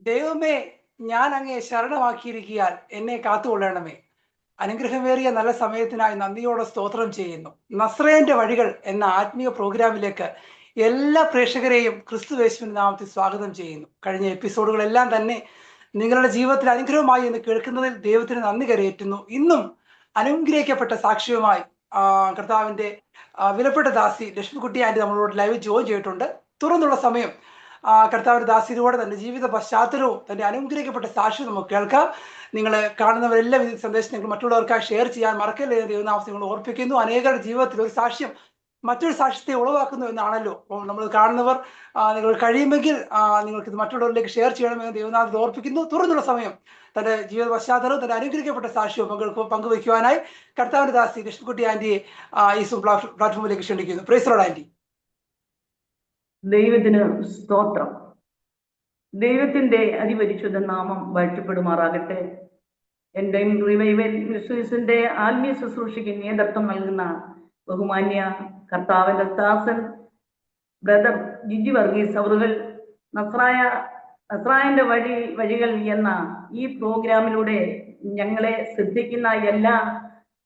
ദൈവമേ, ഞാൻ അങ്ങയെ ശരണമാക്കിയിരിക്കിയാൽ എന്നെ കാത്തുകൊള്ളണമേ. അനുഗ്രഹമേറിയ നല്ല സമയത്തിനായി നന്ദിയോടെ സ്തോത്രം ചെയ്യുന്നു. നസ്രയന്റെ വഴികൾ എന്ന ആത്മീയ പ്രോഗ്രാമിലേക്ക് എല്ലാ പ്രേക്ഷകരെയും ക്രിസ്തുയേശുവിന്റെ നാമത്തിൽ സ്വാഗതം ചെയ്യുന്നു. കഴിഞ്ഞ എപ്പിസോഡുകളെല്ലാം തന്നെ നിങ്ങളുടെ ജീവിതത്തിൽ അനുഗ്രഹമായി എന്ന് കേൾക്കുന്നതിൽ ദൈവത്തിന് നന്ദി കരയേറ്റുന്നു. ഇന്നും അനുഗ്രഹിക്കപ്പെട്ട സാക്ഷ്യവുമായി കർത്താവിന്റെ വിലപ്പെട്ട ദാസി ലക്ഷ്മിക്കുട്ടി ആന്റി നമ്മളോട് ലൈവ് ജോയിൻ ചെയ്തിട്ടുണ്ട്. തുറന്നുള്ള സമയം കർത്താവിന്റെ ദാസിയിലൂടെ തന്റെ ജീവിത പശ്ചാത്തലവും തന്റെ അനുഗ്രഹിക്കപ്പെട്ട സാക്ഷ്യം നമുക്ക് കേൾക്കാം. നിങ്ങൾ കാണുന്നവരെല്ലാം ഈ സന്ദേശം നിങ്ങൾ മറ്റുള്ളവർക്കായി ഷെയർ ചെയ്യാൻ മറക്കല്ലേ. ദൈവനാമത്തെ നിങ്ങൾ ഓർപ്പിക്കുന്നു. അനേകരുടെ ജീവിതത്തിൽ ഒരു സാക്ഷ്യം മറ്റൊരു സാക്ഷ്യത്തെ ഉളവാക്കുന്നു എന്നാണല്ലോ. അപ്പോൾ നമ്മൾ കാണുന്നവർ നിങ്ങൾ കഴിയുമെങ്കിൽ നിങ്ങൾക്ക് ഇത് മറ്റുള്ളവരിലേക്ക് ഷെയർ ചെയ്യണമെന്ന് ദൈവനാമത്തെ ഓർപ്പിക്കുന്നു. തുറന്നുള്ള സമയം തന്റെ ജീവിത പശ്ചാത്തലവും തന്റെ അനുഗ്രഹിക്കപ്പെട്ട സാക്ഷ്യവും പങ്കുവയ്ക്കുവാനായി കർത്താവിന്റെ ദാസി ലക്ഷ്മിക്കുട്ടി ആന്റിയെ ഈ പ്ലാറ്റ്ഫോമിലേക്ക് ക്ഷണിക്കുന്നു. Praise lord aunty. ദൈവത്തിന് സ്തോത്രം. ദൈവത്തിന്റെ അതിപരിശുദ്ധ നാമം വാഴ്ത്തപ്പെടുമാറാകട്ടെ. എൻ്റെ റിവൈവൽ മിനിസ്ട്രീസിന്റെ ആത്മീയ ശുശ്രൂഷയ്ക്ക് നേതൃത്വം നൽകുന്ന ബഹുമാന്യ കർത്താവിന്റെ ദാസൻ ബ്രദർ ജിജി വർഗീസ് അവറുകൾ നസ്രായന്റെ വഴികൾ എന്ന ഈ പ്രോഗ്രാമിലൂടെ ഞങ്ങളെ ശ്രദ്ധിക്കുന്ന എല്ലാ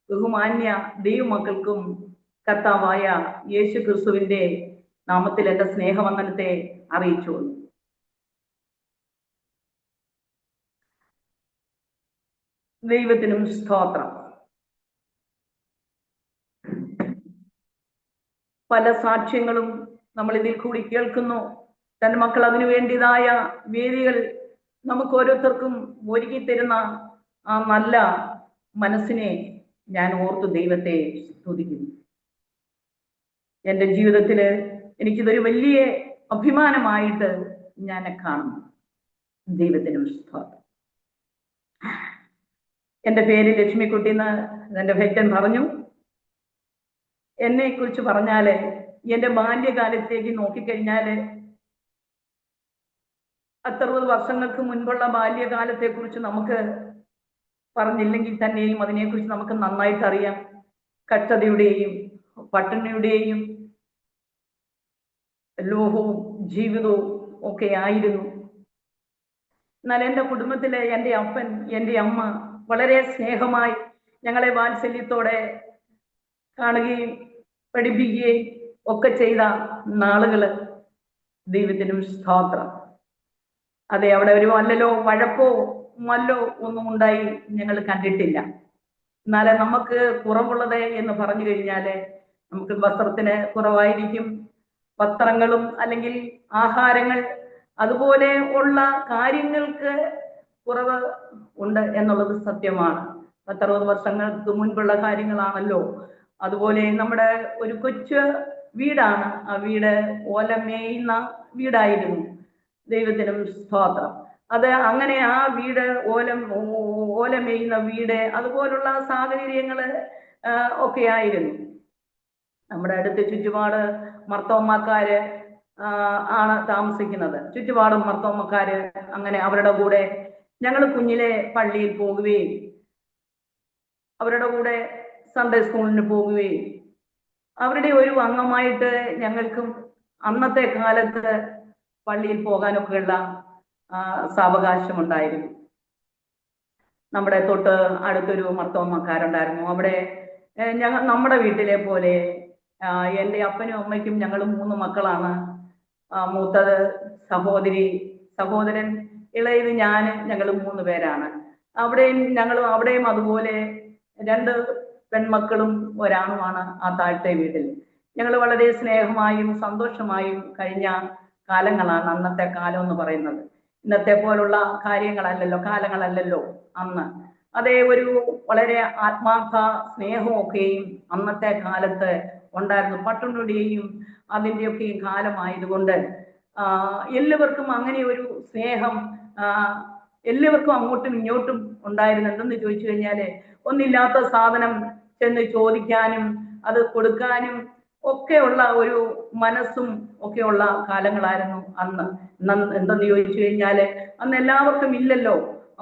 ബഹുമാന്യ ദൈവമക്കൾക്കും കർത്താവായ യേശു ക്രിസ്തുവിന്റെ നാമത്തിൽ എൻ്റെ സ്നേഹവന്ദനത്തെ അറിയിച്ചു. ദൈവത്തിനും സ്തോത്രം. പല സാക്ഷ്യങ്ങളും നമ്മൾ ഇതിൽ കൂടി കേൾക്കുന്നു. തന്റെ മക്കൾ അതിനു വേണ്ടിയതായ വേദികൾ നമുക്ക് ഓരോരുത്തർക്കും ഒരുക്കി തരുന്ന ആ നല്ല മനസ്സിനെ ഞാൻ ഓർത്തു ദൈവത്തെ സ്തുതിക്കുന്നു. എൻ്റെ ജീവിതത്തില് എനിക്കിതൊരു വലിയ അഭിമാനമായിട്ട് ഞാൻ കാണുന്നു. ദൈവത്തിനും സ്തോത്രം. എൻ്റെ പേര് ലക്ഷ്മിക്കുട്ടി എന്ന് എൻ്റെ ഭക്തൻ പറഞ്ഞു. എന്നെ കുറിച്ച് പറഞ്ഞാല് എൻ്റെ ബാല്യകാലത്തേക്ക് നോക്കിക്കഴിഞ്ഞാല് 60 വർഷങ്ങൾക്ക് മുൻപുള്ള ബാല്യകാലത്തെ കുറിച്ച് നമുക്ക് പറഞ്ഞില്ലെങ്കിൽ തന്നെയും അതിനെക്കുറിച്ച് നമുക്ക് നന്നായിട്ട് അറിയാം. കഷ്ടതയുടെയും പട്ടിണിയുടെയും ലോഹവും ജീവിതവും ഒക്കെ ആയിരുന്നു. എന്നാൽ എൻ്റെ കുടുംബത്തിലെ എൻ്റെ അപ്പൻ എൻ്റെ അമ്മ വളരെ സ്നേഹമായി ഞങ്ങളെ വാത്സല്യത്തോടെ കാണുകയും പഠിപ്പിക്കുകയും ഒക്കെ ചെയ്ത നാളുകള് ദൈവത്തിനും സ്തോത്രം. അതെ, അവിടെ ഒരു അല്ലലോ വഴക്കോ മല്ലോ ഒന്നും ഉണ്ടായി ഞങ്ങൾ കണ്ടിട്ടില്ല. എന്നാലും നമുക്ക് കുറവുള്ളത് എന്ന് പറഞ്ഞു കഴിഞ്ഞാല് നമുക്ക് വസ്ത്രത്തിന് കുറവായിരിക്കും, വസ്ത്രങ്ങളും അല്ലെങ്കിൽ ആഹാരങ്ങൾ അതുപോലെ ഉള്ള കാര്യങ്ങൾക്ക് കുറവ് ഉണ്ട് എന്നുള്ളത് സത്യമാണ്. 60 വർഷങ്ങൾക്ക് മുൻപുള്ള കാര്യങ്ങളാണല്ലോ. അതുപോലെ നമ്മുടെ ഒരു കൊച്ചു വീടാണ്. ആ വീട് ഓലമേയുന്ന വീടായിരുന്നു. ദൈവത്തിനും സ്തോത്രം. അത് അങ്ങനെ ആ വീട് ഓലമേയുന്ന വീട് അതുപോലുള്ള സാഹചര്യങ്ങള് ഒക്കെ ആയിരുന്നു. നമ്മുടെ അടുത്ത് ചുറ്റുപാട് മർത്തോമ്മക്കാര് ആണ് താമസിക്കുന്നത്. ചുറ്റുപാടും മർത്തോമ്മക്കാര്. അങ്ങനെ അവരുടെ കൂടെ ഞങ്ങൾ കുഞ്ഞിലെ പള്ളിയിൽ പോകുകയും അവരുടെ കൂടെ സൺഡേ സ്കൂളിന് പോകുകയും അവരുടെ ഒരു അംഗമായിട്ട് ഞങ്ങൾക്കും അന്നത്തെ കാലത്ത് പള്ളിയിൽ പോകാനൊക്കെയുള്ള സാവകാശം ഉണ്ടായിരുന്നു. നമ്മുടെ തൊട്ട് അടുത്തൊരു മർത്തോമ്മക്കാരുണ്ടായിരുന്നു. അവിടെ നമ്മുടെ വീട്ടിലെ പോലെ എൻ്റെ അപ്പനും അമ്മയ്ക്കും ഞങ്ങൾ 3 മക്കളാണ്. മൂത്തത് സഹോദരൻ, ഇളയത് ഞങ്ങൾ 3 പേരാണ്. അവിടെയും അതുപോലെ 2 പെൺമക്കളും ഒരാണുമാണ് ആ താഴത്തെ വീട്ടിൽ. ഞങ്ങൾ വളരെ സ്നേഹമായും സന്തോഷമായും കഴിഞ്ഞ കാലങ്ങളാണ് അന്നത്തെ കാലം എന്ന് പറയുന്നത്. ഇന്നത്തെ പോലുള്ള കാലങ്ങളല്ലല്ലോ അന്ന്. അതേ ഒരു വളരെ ആത്മാർത്ഥ സ്നേഹമൊക്കെയും അന്നത്തെ കാലത്ത് ഉണ്ടായിരുന്നു. പട്ടിണിയുടെയും അതിൻ്റെയൊക്കെയും കാലമായതുകൊണ്ട് എല്ലാവർക്കും അങ്ങനെ ഒരു സ്നേഹം എല്ലാവർക്കും അങ്ങോട്ടും ഇങ്ങോട്ടും ഉണ്ടായിരുന്നു. എന്തെന്ന് ചോദിച്ചു കഴിഞ്ഞാല് ഒന്നില്ലാത്ത സാധനം ചെന്ന് ചോദിക്കാനും അത് കൊടുക്കാനും ഒക്കെയുള്ള ഒരു മനസ്സും ഒക്കെയുള്ള കാലങ്ങളായിരുന്നു അന്ന്. എന്തെന്ന് ചോദിച്ചു കഴിഞ്ഞാല് അന്ന് എല്ലാവർക്കും ഇല്ലല്ലോ.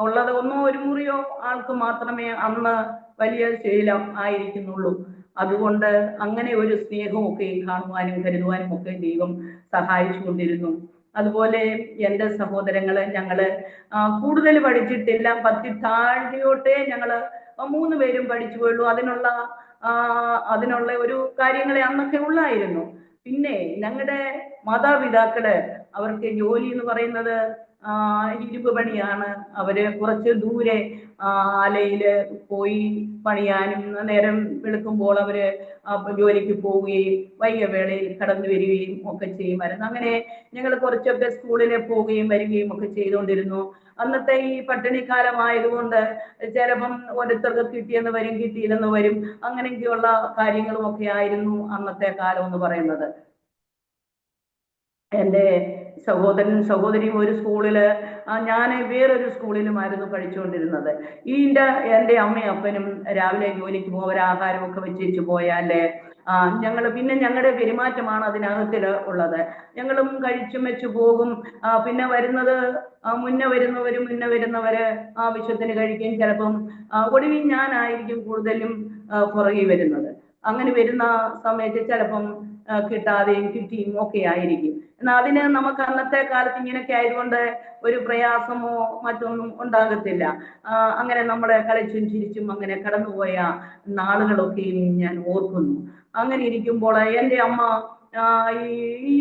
ഉള്ളത് ഒന്നോ ഒരു മുറിയോ ആൾക്ക് മാത്രമേ അന്ന് വലിയ ശീലം ആയിരിക്കുന്നുള്ളൂ. അതുകൊണ്ട് അങ്ങനെ ഒരു സ്നേഹമൊക്കെ കാണുവാനും കരുതുവാനും ഒക്കെ ദൈവം സഹായിച്ചു കൊണ്ടിരുന്നു. അതുപോലെ എൻ്റെ സഹോദരങ്ങള് ഞങ്ങള് കൂടുതൽ പഠിച്ചിട്ടില്ല. 10 താഴെയോട്ടേ ഞങ്ങള് 3 പേരും പഠിച്ചു പോയുള്ളൂ. അതിനുള്ള ഒരു കാര്യങ്ങളെ അന്നൊക്കെ ഉള്ളായിരുന്നു. പിന്നെ ഞങ്ങളുടെ മാതാപിതാക്കള് അവർക്ക് ജോലി എന്ന് പറയുന്നത് ഇരുമ്പ് പണിയാണ്. അവര് കുറച്ച് ദൂരെ ആലയില് പോയി പണിയാനും നേരം വെളുക്കുമ്പോൾ അവര് ജോലിക്ക് പോവുകയും വൈകവേളയിൽ കടന്നു വരികയും ഒക്കെ ചെയ്യുമായിരുന്നു. അങ്ങനെ ഞങ്ങൾ കുറച്ചൊക്കെ സ്കൂളിൽ പോവുകയും വരികയും ഒക്കെ ചെയ്തുകൊണ്ടിരുന്നു. അന്നത്തെ ഈ പട്ടിണിക്കാലമായതുകൊണ്ട് ചിലപ്പം ഓരോരുത്തർക്ക് കിട്ടിയെന്ന് വരും, കിട്ടിയില്ലെന്ന് വരും, അങ്ങനെയൊക്കെയുള്ള കാര്യങ്ങളും ഒക്കെ ആയിരുന്നു അന്നത്തെ കാലം എന്ന് പറയുന്നത്. എൻ്റെ സഹോദരനും സഹോദരിയും ഒരു സ്കൂളില്, ഞാൻ വേറൊരു സ്കൂളിലുമായിരുന്നു പഠിച്ചുകൊണ്ടിരുന്നത്. എൻ്റെ അമ്മയും അപ്പനും രാവിലെ ജോലിക്ക് പോകും, ആഹാരമൊക്കെ വെച്ചേച്ച് പോയാല് പിന്നെ ഞങ്ങളുടെ പെരുമാറ്റമാണ് അതിനകത്തില് ഉള്ളത്. ഞങ്ങളും കഴിച്ചും വെച്ച് പോകും. പിന്നെ മുന്നേ വരുന്നവര് ആവശ്യത്തിന് കഴിക്കുകയും ചിലപ്പം ഒടുവിൽ ഞാനായിരിക്കും കൂടുതലും പുറകെ വരുന്നത്. അങ്ങനെ വരുന്ന സമയത്ത് ചിലപ്പം കിട്ടാതെയും കിട്ടിയും ഒക്കെ ആയിരിക്കും. എന്നാൽ അതിന് നമുക്ക് അന്നത്തെ കാലത്ത് ഇങ്ങനെയൊക്കെ ആയതുകൊണ്ട് ഒരു പ്രയാസമോ മറ്റൊന്നും ഉണ്ടാകത്തില്ല. അങ്ങനെ നമ്മളെ കളിച്ചും ചിരിച്ചും അങ്ങനെ കടന്നുപോയ നാളുകളൊക്കെയും ഞാൻ ഓർക്കുന്നു. അങ്ങനെ ഇരിക്കുമ്പോൾ എൻ്റെ അമ്മ ഈ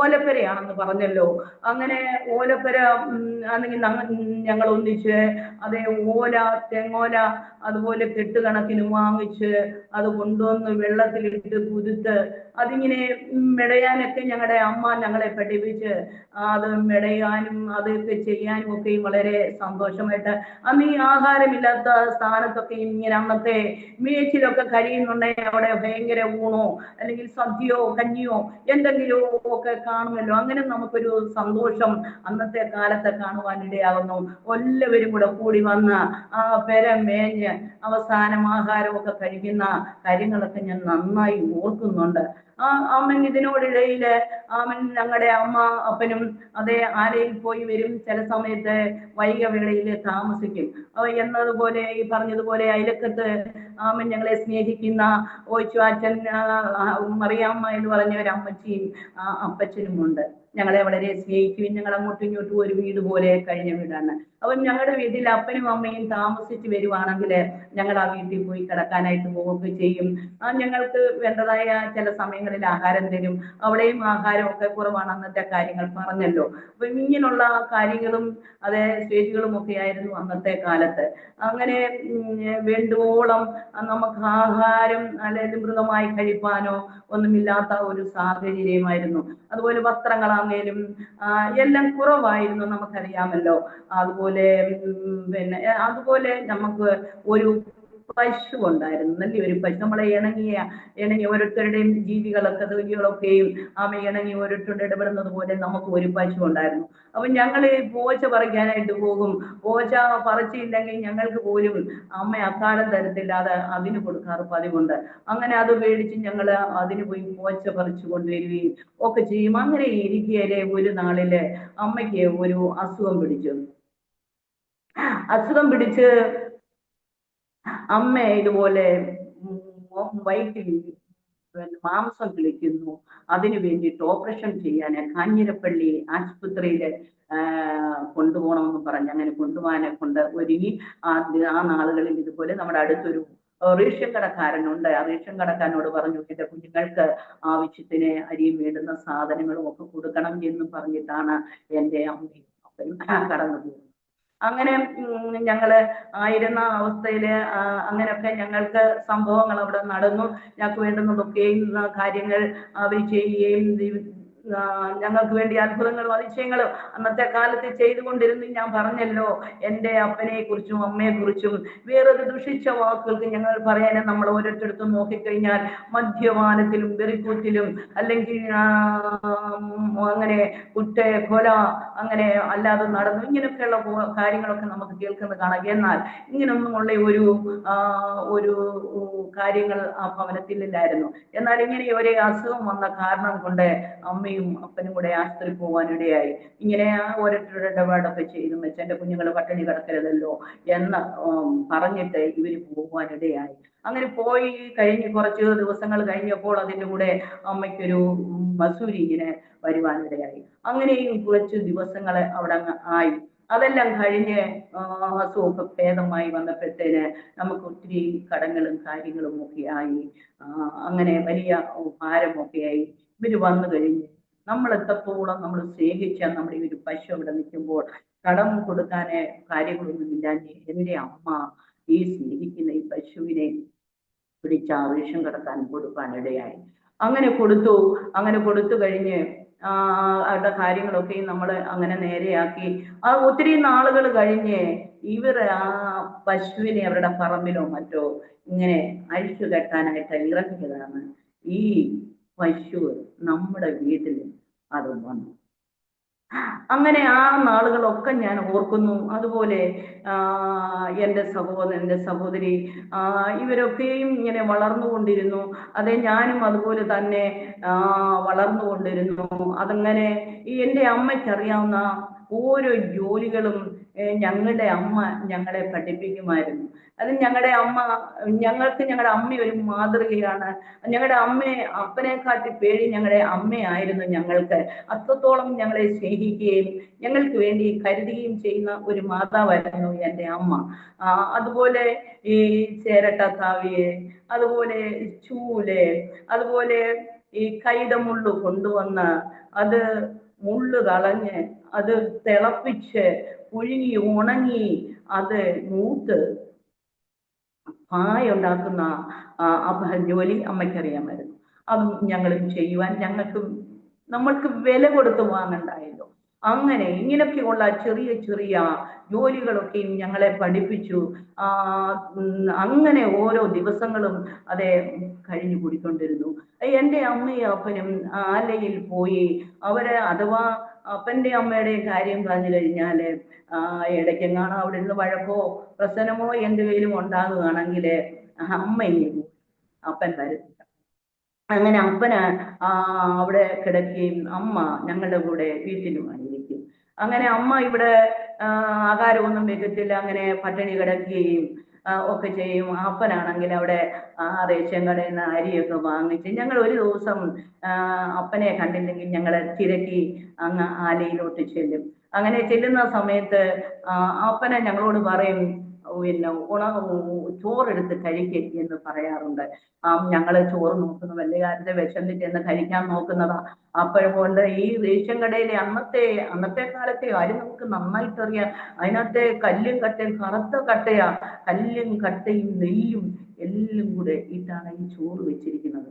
ഓലപ്പരയാണെന്ന് പറഞ്ഞല്ലോ. അങ്ങനെ ഓലപ്പര അല്ലെങ്കിൽ ഞങ്ങൾ ഒന്നിച്ച് അതേ തെങ്ങോല അതുപോലെ കെട്ടുകണക്കിന് വാങ്ങിച്ച് അത് കൊണ്ടുവന്ന് വെള്ളത്തിലിട്ട് കുതിർത്ത് അതിങ്ങനെ മെടയാനൊക്കെ ഞങ്ങളുടെ അമ്മ ഞങ്ങളെ പഠിപ്പിച്ച് അത് മെടയാനും അതൊക്കെ ചെയ്യാനും ഒക്കെയും വളരെ സന്തോഷമായിട്ട്, അന്ന് ഈ ആഹാരമില്ലാത്ത സ്ഥാനത്തൊക്കെ ഇങ്ങനെ അന്നത്തെ മേച്ചിലൊക്കെ കഴിയുന്നുണ്ടെങ്കിൽ അവിടെ ഭയങ്കര ഊണോ അല്ലെങ്കിൽ സദ്യയോ കഞ്ഞിയോ എന്തെങ്കിലും ഒക്കെ കാണുമല്ലോ. അങ്ങനെ നമുക്കൊരു സന്തോഷം അന്നത്തെ കാലത്ത് കാണുവാനിടയാകുന്നു. എല്ലാവരും കൂടി വന്ന് പെര മേഞ്ഞ് അവസാനം ആഹാരമൊക്കെ കഴിക്കുന്ന കാര്യങ്ങളൊക്കെ ഞാൻ നന്നായി ഓർക്കുന്നുണ്ട്. അമ്മൻ ഇതിനോടിടയില് ഞങ്ങളുടെ അമ്മ അപ്പനും അതേ ആലയിൽ പോയി വരും. ചില സമയത്ത് വൈകവേളയിൽ താമസിക്കും. എന്നതുപോലെ ഈ പറഞ്ഞതുപോലെ അയലക്കത്ത് ഞങ്ങളെ സ്നേഹിക്കുന്ന ഓച്ചുവാച്ചൻ മറിയാമ്മ എന്ന് പറഞ്ഞ ഒരു അമ്മച്ചിയും അപ്പച്ചനുമുണ്ട്. ഞങ്ങളെ വളരെ സ്നേഹിക്കുകയും ഞങ്ങൾ അങ്ങോട്ടും ഇങ്ങോട്ടും ഒരു വീട് പോലെ കഴിഞ്ഞ വീടാണ്. അപ്പം ഞങ്ങളുടെ വീട്ടിൽ അപ്പനും അമ്മയും താമസിച്ച് വരുവാണെങ്കിൽ ഞങ്ങൾ ആ വീട്ടിൽ പോയി കിടക്കാനായിട്ട് പോവുകയൊക്കെ ചെയ്യും. ഞങ്ങൾക്ക് വേണ്ടതായ ചില സമയങ്ങളിൽ ആഹാരം തരും. അവിടെയും ആഹാരമൊക്കെ കുറവാണ്, അന്നത്തെ കാര്യങ്ങൾ പറഞ്ഞല്ലോ. അപ്പൊ ഇങ്ങനെയുള്ള കാര്യങ്ങളും അതേ സ്റ്റേജുകളും ഒക്കെ ആയിരുന്നു അന്നത്തെ കാലത്ത്. അങ്ങനെ വേണ്ടുവോളം നമുക്ക് ആഹാരം അല്ലെങ്കിൽ മൃഗമായി കഴിപ്പാനോ ഒന്നുമില്ലാത്ത ഒരു സാഹചര്യമായിരുന്നു. അതുപോലെ വസ്ത്രങ്ങളാണേലും എല്ലാം കുറവായിരുന്നു, നമുക്കറിയാമല്ലോ. അതുപോലെ അതുപോലെ നമുക്ക് ഒരു പശു ഉണ്ടായിരുന്നു, നല്ലൊരു പശു. നമ്മളെ ഇണങ്ങിയ ഓരോരുത്തരുടെയും തൊഴിലുകളൊക്കെയും ഇണങ്ങി ഓരോരുത്തരുടെ ഇടപെടുന്നത് പോലെ നമുക്ക് ഒരു പശു ഉണ്ടായിരുന്നു. അപ്പൊ ഞങ്ങൾ പോച്ച പറിക്കാനായിട്ട് പോകും. പോച്ച പറിച്ചില്ലെങ്കിൽ ഞങ്ങൾക്ക് പോലും അമ്മ അത്താഴം തരത്തില്ലാതെ അതിന് കൊടുക്കാറ് പതിവുണ്ട്. അങ്ങനെ അത് മേടിച്ച് ഞങ്ങൾ അതിന് പോയി പോച്ച പറിച്ചു കൊണ്ടുവരികയും ഒക്കെ ചെയ്യും. അങ്ങനെ ഇരിക്കുകയിലെ ഒരു നാളില് അമ്മയ്ക്ക് ഒരു അസുഖം പിടിച്ച് അമ്മ ഇതുപോലെ വയറ്റിൽ മാംസം കിളിക്കുന്നു. അതിനു വേണ്ടിയിട്ട് ഓപ്പറേഷൻ ചെയ്യാൻ കാഞ്ഞിരപ്പള്ളി ആശുപത്രിയില് കൊണ്ടുപോകണമെന്ന് പറഞ്ഞ് അങ്ങനെ കൊണ്ടുപോകാനെ കൊണ്ട് ഒരുങ്ങി. ആ നാളുകളിൽ ഇതുപോലെ നമ്മുടെ അടുത്തൊരു റേഷൻ കടക്കാരനുണ്ട്. ആ റേഷൻ കടക്കാരനോട് പറഞ്ഞു, എന്റെ കുഞ്ഞുങ്ങൾക്ക് ആവശ്യത്തിന് അരിയും വേണ്ടുന്ന സാധനങ്ങളും ഒക്കെ കൊടുക്കണം എന്ന് പറഞ്ഞിട്ടാണ് എൻ്റെ അമ്മയും അപ്പനും കടന്നു പോകുന്നത്. അങ്ങനെ ഞങ്ങള് ആയിരുന്ന അവസ്ഥയില് അങ്ങനെയൊക്കെ ഞങ്ങൾക്ക് സംഭവങ്ങൾ അവിടെ നടന്നു. ഞങ്ങൾക്ക് വേണ്ടുന്നതൊക്കെയും കാര്യങ്ങൾ അവർ ചെയ്യുകയും ഞങ്ങൾക്ക് വേണ്ടി അത്ഭുതങ്ങളും അതിശയങ്ങളും അന്നത്തെ കാലത്ത് ചെയ്തുകൊണ്ടിരുന്നു. ഞാൻ പറഞ്ഞല്ലോ, എൻ്റെ അപ്പനെ കുറിച്ചും അമ്മയെ കുറിച്ചും വേറൊരു ദുഷിച്ച വാക്കുകൾക്ക് ഞങ്ങൾ പറയാനും നമ്മൾ ഓരോരുത്തർക്കും നോക്കിക്കഴിഞ്ഞാൽ മദ്യപാനത്തിലും വെറിക്കൂത്തിലും അല്ലെങ്കിൽ അങ്ങനെ കൊല അങ്ങനെ അല്ലാതെ നടന്നു ഇങ്ങനെയൊക്കെയുള്ള കാര്യങ്ങളൊക്കെ നമുക്ക് കേൾക്കുന്നത് കാണാം. എന്നാൽ ഇങ്ങനൊന്നുമുള്ള ഒരു കാര്യങ്ങൾ ആ ഭവനത്തിലില്ലായിരുന്നു. എന്നാൽ ഇങ്ങനെ ഒരു അസുഖം വന്ന കാരണം കൊണ്ട് അമ്മയും അമ്മയും അപ്പനും കൂടെ ആശുപത്രി പോകാനിടയായി. ഇങ്ങനെ ഓരോരുത്തരുടെ ഇടപാടൊക്കെ ചെയ്തു വെച്ച് എൻ്റെ കുഞ്ഞുങ്ങൾ പട്ടിണി കിടക്കരുതല്ലോ എന്ന് പറഞ്ഞിട്ട് ഇവര് പോകാനിടയായി. അങ്ങനെ പോയി കഴിഞ്ഞ് കുറച്ച് ദിവസങ്ങൾ കഴിഞ്ഞപ്പോൾ അതിൻ്റെ കൂടെ അമ്മയ്ക്കൊരു മസൂരി ഇങ്ങനെ വരുവാനിടയായി. അങ്ങനെയും കുറച്ച് ദിവസങ്ങൾ അവിടെ അങ്ങ് ആയി. അതെല്ലാം കഴിഞ്ഞ് അസുഖമൊക്കെ ഭേദമായി വന്നപ്പോഴത്തേന് നമുക്ക് ഒത്തിരി കടങ്ങളും കാര്യങ്ങളും ഒക്കെ ആയി. അങ്ങനെ വലിയ ഭാരമൊക്കെ ആയി. ഇവര് വന്നു കഴിഞ്ഞ് നമ്മൾ എത്രത്തോളം നമ്മൾ സ്നേഹിച്ച നമ്മുടെ ഈ ഒരു പശു അവിടെ നിൽക്കുമ്പോൾ കടം കൊടുക്കാന് കാര്യങ്ങളൊന്നുമില്ലാഞ്ഞ് എൻ്റെ അമ്മ ഈ സ്നേഹിക്കുന്ന ഈ പശുവിനെ പിടിച്ച് ആവേശം കിടക്കാൻ കൊടുക്കാനിടയായി. അങ്ങനെ കൊടുത്തു. അങ്ങനെ കൊടുത്തു കഴിഞ്ഞ് അവരുടെ കാര്യങ്ങളൊക്കെ നമ്മൾ അങ്ങനെ നേരെയാക്കി. ഒത്തിരി നാളുകൾ കഴിഞ്ഞ് ഇവർ ആ പശുവിനെ അവരുടെ പറമ്പിലോ മറ്റോ ഇങ്ങനെ അഴിച്ചു കെട്ടാനായിട്ട് ഇറക്കിയതാണ്. ഈ പശു നമ്മുടെ വീട്ടിൽ അത് വന്നു. അങ്ങനെ ആ നാളുകളൊക്കെ ഞാൻ ഓർക്കുന്നു. അതുപോലെ എൻ്റെ എൻ്റെ സഹോദരി ഇവരൊക്കെയും ഇങ്ങനെ വളർന്നുകൊണ്ടിരുന്നു. അതെ, ഞാനും അതുപോലെ തന്നെ വളർന്നുകൊണ്ടിരുന്നു. അതങ്ങനെ ഈ എൻ്റെ അമ്മയ്ക്കറിയാവുന്ന ഓരോ ജോലികളും ഞങ്ങളുടെ അമ്മ ഞങ്ങളെ പഠിപ്പിക്കുമായിരുന്നു. അത് ഞങ്ങളുടെ അമ്മ, ഞങ്ങൾക്ക് ഞങ്ങളുടെ അമ്മ ഒരു മാതൃകയാണ്. ഞങ്ങളുടെ അപ്പനെക്കാട്ടി പേടി ഞങ്ങളുടെ അമ്മയായിരുന്നു ഞങ്ങൾക്ക്. അത്രത്തോളം ഞങ്ങളെ സ്നേഹിക്കുകയും ഞങ്ങൾക്ക് വേണ്ടി കരുതുകയും ചെയ്യുന്ന ഒരു മാതാവായിരുന്നു എൻ്റെ അമ്മ. അതുപോലെ ഈ ചേരട്ടത്താവിയെ, അതുപോലെ ചൂല്, അതുപോലെ ഈ കൈതമുള്ളു കൊണ്ടുവന്ന് അത് മുള്ളു കളഞ്ഞ് അത് തിളപ്പിച്ച് പുഴുങ്ങി ഉണങ്ങി അത് മൂത്ത് പായ ഉണ്ടാക്കുന്ന ജോലി അമ്മയ്ക്കറിയാമായിരുന്നു. അതും ഞങ്ങളും ചെയ്യുവാൻ നമ്മൾക്ക് വില കൊടുത്ത് വാങ്ങണ്ടായല്ലോ. അങ്ങനെ ഇങ്ങനെയൊക്കെയുള്ള ചെറിയ ചെറിയ ജോലികളൊക്കെയും ഞങ്ങളെ പഠിപ്പിച്ചു. അങ്ങനെ ഓരോ ദിവസങ്ങളും അതെ കഴിഞ്ഞു കൂടിക്കൊണ്ടിരുന്നു. എൻ്റെ അമ്മയും അപ്പനും ആലയിൽ പോയി അഥവാ അപ്പൻ്റെ അമ്മയുടെയും കാര്യം പറഞ്ഞു കഴിഞ്ഞാല് ഇടയ്ക്കെങ്ങാണോ അവിടെ നിന്ന് വഴക്കോ പ്രശ്നമോ എന്തെങ്കിലും ഉണ്ടാകുകയാണെങ്കിൽ അമ്മ ഇങ്ങനെ അപ്പൻ വരത്തില്ല. അങ്ങനെ അപ്പന് അവിടെ കിടക്കുകയും അമ്മ ഞങ്ങളുടെ കൂടെ വീട്ടിലുമായിരിക്കും. അങ്ങനെ അമ്മ ഇവിടെ ആഹാരമൊന്നും വെക്കത്തില്ല, അങ്ങനെ പട്ടിണി കിടക്കുകയും ഒക്കെ ചെയ്യും. അപ്പനാണെങ്കിൽ അവിടെ റേഷൻ കടയിൽ നിന്ന് അരിയൊക്കെ വാങ്ങിച്ച് ഞങ്ങൾ ഒരു ദിവസം അപ്പനെ കണ്ടില്ലെങ്കിൽ ഞങ്ങൾ തിരക്കി അങ്ങ് ആലയിലോട്ട് ചെല്ലും. അങ്ങനെ ചെല്ലുന്ന സമയത്ത് അപ്പനെ ഞങ്ങളോട് പറയും, പിന്നെ ചോറെടുത്ത് കഴിക്കുക എന്ന് പറയാറുണ്ട്. ഞങ്ങള് ചോറ് നോക്കുന്നു, വലിയ കാര്യത്തെ വിശന്നിട്ട് എന്ന് കഴിക്കാൻ നോക്കുന്നതാ. അപ്പോഴുകൊണ്ട് ഈ റേഷൻ കടയിലെ അന്നത്തെ കാലത്തെ അരി നമുക്ക് നന്നായിട്ടറിയാം. അതിനകത്തെ കല്ലും കട്ടയും കറുത്ത കട്ടയാ. കല്ലും കട്ടയും നെല്ലും എല്ലാം കൂടെ ഇട്ടാണ് ഈ ചോറ് വെച്ചിരിക്കുന്നത്.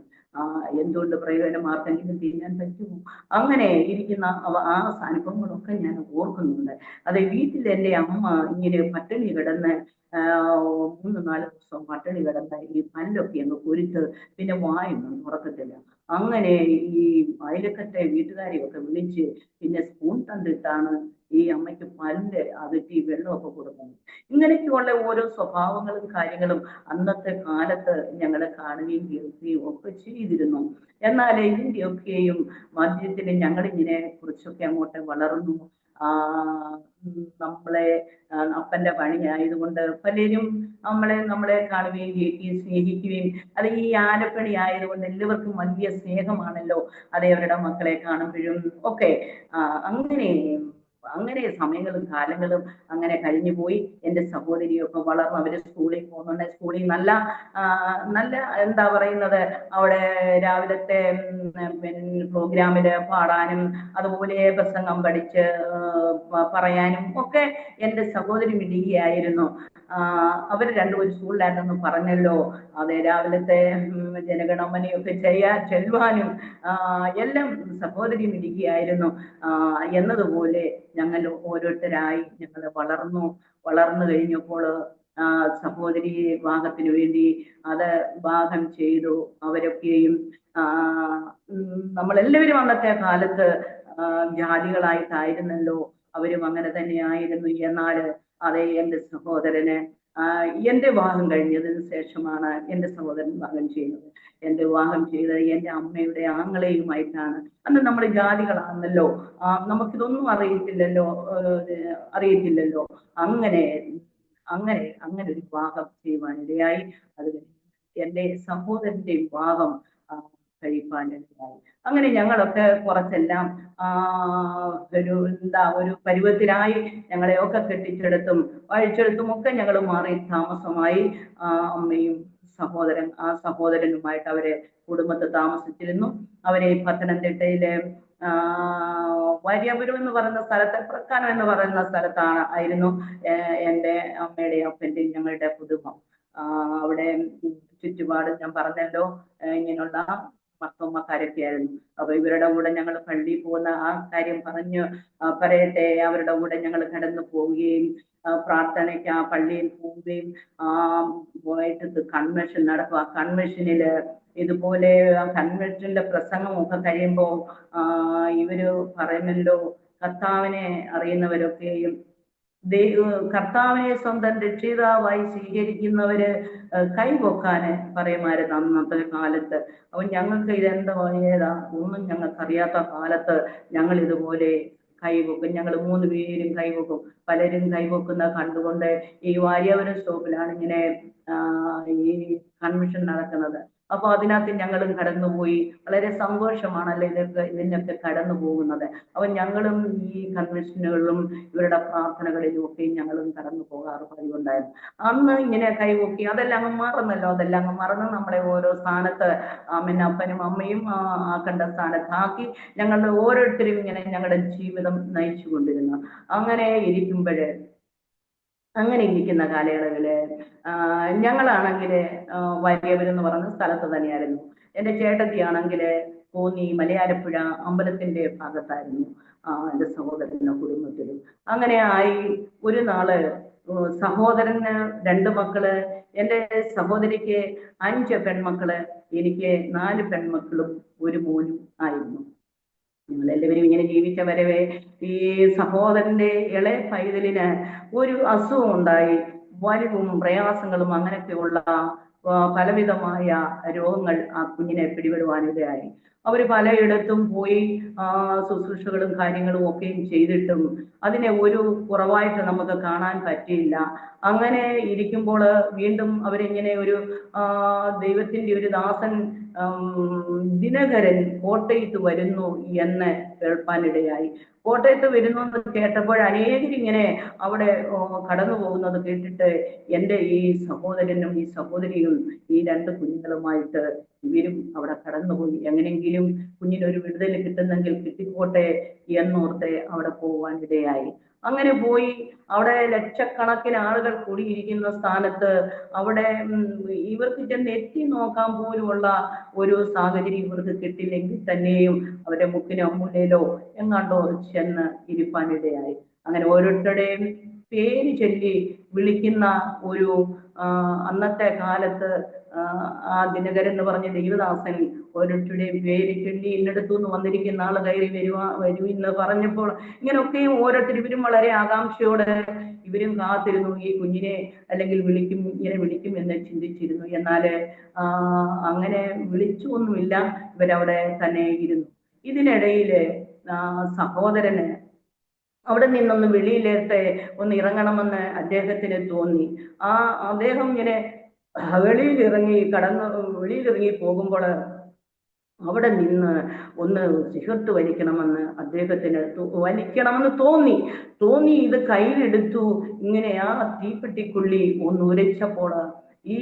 എന്തുകൊണ്ട് പ്രയോജനം ആർക്കെങ്കിലും തിന്നാൻ പറ്റുമോ? അങ്ങനെ ഇരിക്കുന്ന ആ അനുഭവങ്ങളൊക്കെ ഞാൻ ഓർക്കുന്നുണ്ട്. അതെ, വീട്ടിൽ എൻ്റെ അമ്മ ഇങ്ങനെ പട്ടിണി കിടന്ന് 3-4 ദിവസം പട്ടിണി കിടന്ന് ഈ പല്ലൊക്കെ അങ്ങ് കുരുത്ത് പിന്നെ വായൊന്നും തുറക്കത്തില്ല. അങ്ങനെ ഈ അയലക്കത്തെ വീട്ടുകാരെയൊക്കെ വിളിച്ച് പിന്നെ സ്പൂൺ തണ്ടിട്ടാണ് ഈ അമ്മയ്ക്ക് പല്ല് അകറ്റി വെള്ളമൊക്കെ കൊടുക്കുന്നത്. ഇങ്ങനെയൊക്കെയുള്ള ഓരോ സ്വഭാവങ്ങളും കാര്യങ്ങളും അന്നത്തെ കാലത്ത് ഞങ്ങൾ കാണുകയും കേൾക്കുകയും ഒക്കെ ചെയ്തിരുന്നു. എന്നാൽ ഇതിൻ്റെയൊക്കെയും മധ്യത്തിൽ ഞങ്ങളിങ്ങനെ കുറിച്ചൊക്കെ അങ്ങോട്ട് വളർന്നു. നമ്മളെ അപ്പൻ്റെ പണി ആയതുകൊണ്ട് പലരും നമ്മളെ കാണുകയും കേൾക്കുകയും സ്നേഹിക്കുകയും, അത് ഈ ആലപ്പണി ആയതുകൊണ്ട് എല്ലാവർക്കും വലിയ സ്നേഹമാണല്ലോ അതേ അവരുടെ മക്കളെ കാണുമ്പോഴും ഒക്കെ. അങ്ങനെ സമയങ്ങളും കാലങ്ങളും അങ്ങനെ കഴിഞ്ഞു പോയി. എൻ്റെ സഹോദരിയൊക്കെ വളർന്ന് അവര് സ്കൂളിൽ പോകുന്നുണ്ട്. സ്കൂളിൽ നല്ല എന്താ പറയുന്നത്, അവിടെ രാവിലത്തെ പ്രോഗ്രാമില് പാടാനും അതുപോലെ പ്രസംഗം പഠിച്ച് പറയാനും ഒക്കെ എൻ്റെ സഹോദരി മിടുകിയായിരുന്നു. അവർ രണ്ടും ഒരു സ്കൂളിലായിരുന്നു പറഞ്ഞല്ലോ. അതെ, രാവിലത്തെ ജനഗണമനയൊക്കെ ചെല്ലുവാനും എല്ലാം സഹോദരി മിടുകിയായിരുന്നു. എന്നതുപോലെ ഞങ്ങൾ ഓരോരുത്തരായി ഞങ്ങൾ വളർന്നു കഴിഞ്ഞപ്പോൾ സഹോദരി വിവാഹത്തിന് വേണ്ടി അത് വിവാഹം ചെയ്തു. അവരൊക്കെയും നമ്മളെല്ലാവരും അന്നത്തെ കാലത്ത് ജാതികളായിട്ടായിരുന്നല്ലോ. അവരും അങ്ങനെ തന്നെയായിരുന്നു. എന്നാൽ അതേ എൻ്റെ സഹോദരന് എൻ്റെ വിവാഹം കഴിഞ്ഞതിന് ശേഷമാണ് എൻ്റെ സഹോദരൻ വിവാഹം ചെയ്യുന്നത്. എൻ്റെ വിവാഹം ചെയ്തത് എൻ്റെ അമ്മയുടെ ആങ്ങളെയുമായിട്ടാണ്. അന്ന് നമ്മൾ ജാതികളാണല്ലോ, നമുക്കിതൊന്നും അറിയത്തില്ലല്ലോ, അറിയത്തില്ലല്ലോ. അങ്ങനെ അങ്ങനെ അങ്ങനെ ഒരു വിവാഹം ചെയ്യുവാനിടയായി. അത് എൻ്റെ സഹോദരന്റെ വിവാഹം കഴിപ്പാനിടയായി. അങ്ങനെ ഞങ്ങളൊക്കെ കുറച്ചെല്ലാം ഒരു ഒരു പരുവത്തിലായി. ഞങ്ങളെയൊക്കെ കെട്ടിച്ചെടുത്തും വാഴിച്ചെടുത്തും ഒക്കെ ഞങ്ങൾ മാറി താമസമായി. അമ്മയും സഹോദരനുമായിട്ട് അവരെ കുടുംബത്തെ താമസിച്ചിരുന്നു. അവരെ പത്തനംതിട്ടയിലെ വാര്യാപുരം എന്ന് പറയുന്ന സ്ഥലത്ത്, പ്രസ്ഥാനം എന്ന് പറയുന്ന സ്ഥലത്താണ് ആയിരുന്നു എൻ്റെ അമ്മയുടെ അപ്പൻ്റെയും ഞങ്ങളുടെ കുടുംബം. അവിടെ ചുറ്റുപാട് ഞാൻ പറഞ്ഞല്ലോ ഇങ്ങനെയുള്ള മർത്തോമ്മക്കാരൊക്കെ ആയിരുന്നു. അപ്പൊ ഇവരുടെ കൂടെ ഞങ്ങൾ പള്ളിയിൽ പോകുന്ന ആ കാര്യം പറയട്ടെ. അവരുടെ കൂടെ ഞങ്ങൾ കടന്നു പോവുകയും പ്രാർത്ഥനയ്ക്ക് ആ പള്ളിയിൽ പോവുകയും പോയിട്ട് കൺവെൻഷൻ നടക്കുക. കൺവെൻഷനില് ഇതുപോലെ കൺവെൻഷനിലെ പ്രസംഗമൊക്കെ കഴിയുമ്പോൾ ഇവര് പറയുമല്ലോ, കർത്താവിനെ അറിയുന്നവരൊക്കെയും കർത്താവിനെ സ്വന്തം രക്ഷിതാവായി സ്വീകരിക്കുന്നവര് കൈപൊക്കാന് പറയുമായിരുന്നു അന്നത്തെ കാലത്ത്. അപ്പൊ ഞങ്ങൾക്ക് ഇതെന്താ ഏതാ ഒന്നും ഞങ്ങൾക്ക് അറിയാത്ത കാലത്ത് ഞങ്ങൾ ഇതുപോലെ കൈപൊക്കും. ഞങ്ങൾ 3 പേരും കൈപൊക്കും. പലരും കൈപൊക്കുന്ന കണ്ടുകൊണ്ട് ഈ വാര്യാപുരം സ്റ്റോപ്പിലാണ് ഇങ്ങനെ ഈ കൺവെൻഷൻ നടക്കുന്നത്. അപ്പൊ അതിനകത്ത് ഞങ്ങളും കടന്നുപോയി. വളരെ സന്തോഷമാണല്ലോ ഇതിനൊക്കെ കടന്നു പോകുന്നത്. അപ്പൊ ഞങ്ങളും ഈ കൺവെൻഷനുകളിലും ഇവരുടെ പ്രാർത്ഥനകളിലും ഒക്കെ ഞങ്ങളും കടന്നു പോകാറ് പതിവുണ്ടായിരുന്നു. അന്ന് ഇങ്ങനെ കൈപൊക്കി അതെല്ലാം അങ്ങ് മറന്നല്ലോ. അതെല്ലാം അങ്ങ് മറന്ന് നമ്മളെ ഓരോ സ്ഥാനത്ത് അപ്പനും അമ്മയും ആക്കേണ്ട സ്ഥാനത്താക്കി ഞങ്ങളുടെ ഓരോരുത്തരും ഇങ്ങനെ ഞങ്ങളുടെ ജീവിതം നയിച്ചു കൊണ്ടിരുന്നു. അങ്ങനെ ഇരിക്കുന്ന കാലയളവില് ഞങ്ങളാണെങ്കില് വാര്യാപുരം എന്ന് പറയുന്ന സ്ഥലത്ത് തന്നെയായിരുന്നു. എൻ്റെ ചേട്ടത്തിയാണെങ്കില് കോന്നി മലയാലപ്പുഴ അമ്പലത്തിന്റെ ഭാഗത്തായിരുന്നു എൻ്റെ സഹോദരന്റെ കുടുംബത്തിലും. അങ്ങനെ ആയി. ഒരു നാള് സഹോദരന് 2 മക്കള്, എൻ്റെ സഹോദരിക്ക് 5 പെൺമക്കള്, എനിക്ക് 4 പെൺമക്കളും 1 മോനും ആയിരുന്നു. ഞങ്ങളെല്ലാവരും ഇങ്ങനെ ജീവിച്ച വരവേ ഈ സഹോദരന്റെ ഇളയ പൈതലിന് ഒരു അസുഖം ഉണ്ടായി. വലിവും പ്രയാസങ്ങളും അങ്ങനെയൊക്കെയുള്ള പലവിധമായ രോഗങ്ങൾ ആ കുഞ്ഞിനെ പിടിപെടുവാനിടയായി. അവർ പലയിടത്തും പോയി ശുശ്രൂഷകളും കാര്യങ്ങളും ഒക്കെയും ചെയ്തിട്ടും അതിനെ ഒരു കുറവായിട്ട് നമുക്ക് കാണാൻ പറ്റിയില്ല. അങ്ങനെ ഇരിക്കുമ്പോൾ വീണ്ടും അവരിങ്ങനെ ഒരു ദൈവത്തിന്റെ ഒരു ദാസൻ ദിനകരൻ കോട്ടയത്ത് വരുന്നു എന്ന് കേൾപ്പാനിടയായി. കോട്ടയത്ത് വരുന്നു എന്ന് കേട്ടപ്പോൾ അനേകരിങ്ങനെ അവിടെ കടന്നു പോകുന്നത് കേട്ടിട്ട് എൻ്റെ ഈ സഹോദരനും ഈ സഹോദരിയും ഈ 2 കുഞ്ഞുങ്ങളുമായിട്ട് ഇവരും അവിടെ കടന്നുപോയി. എങ്ങനെയെങ്കിലും കുഞ്ഞിനൊരു വിടുതൽ കിട്ടുന്നെങ്കിൽ കിട്ടിക്കോട്ടെ എന്നോർത്ത് അവിടെ പോവാനിടയായി. അങ്ങനെ പോയി. അവിടെ ലക്ഷക്കണക്കിന് ആളുകൾ കൂടിയിരിക്കുന്ന സ്ഥാനത്ത് അവിടെ ഇവർക്ക് ചെന്ന് എത്തി നോക്കാൻ പോലുമുള്ള ഒരു സാഹചര്യം ഇവർക്ക് കിട്ടില്ലെങ്കിൽ തന്നെയും അവരുടെ മുക്കിനോ മൂലയിലോ എങ്ങാണ്ടോ ചെന്ന് ഇരിപ്പാനിടയായി. അങ്ങനെ ഓരോരുത്തരുടെയും പേര് ചൊല്ലി വിളിക്കുന്ന ഒരു അന്നത്തെ കാലത്ത് ആ ദിനകരൻ എന്ന് പറഞ്ഞ ദൈവദാസൻ ഓരോരുത്തരുടെയും പേര് ചൊല്ലി ഇന്നടത്തുനിന്ന് വന്നിരിക്കുന്ന ആള് കയറി വരുമെന്ന് പറഞ്ഞപ്പോൾ ഇങ്ങനെയൊക്കെയും ഓരോരുത്തർ ഇവരും വളരെ ആകാംക്ഷയോടെ ഇവരും കാത്തിരുന്നു. ഈ കുഞ്ഞിനെ അല്ലെങ്കിൽ ഇങ്ങനെ വിളിക്കും എന്ന് ചിന്തിച്ചിരുന്നു. എന്നാല് അങ്ങനെ വിളിച്ചൊന്നുമില്ല. ഇവരവിടെ തന്നെ ഇരുന്നു. ഇതിനിടയില് സഹോദരന് അവിടെ നിന്നൊന്ന് വെളിയിലേക്ക് ഒന്ന് ഇറങ്ങണമെന്ന് അദ്ദേഹത്തിന് തോന്നി. അദ്ദേഹം ഇങ്ങനെ വെളിയിലിറങ്ങി പോകുമ്പോൾ അവിടെ നിന്ന് ഒന്ന് സിഗരറ്റ് വലിക്കണമെന്ന് തോന്നി. ഇത് കയ്യിലെടുത്തു. ഇങ്ങനെ ആ തീപ്പെട്ടിക്കുള്ളി ഒന്ന് ഉരച്ചപ്പോൾ ഈ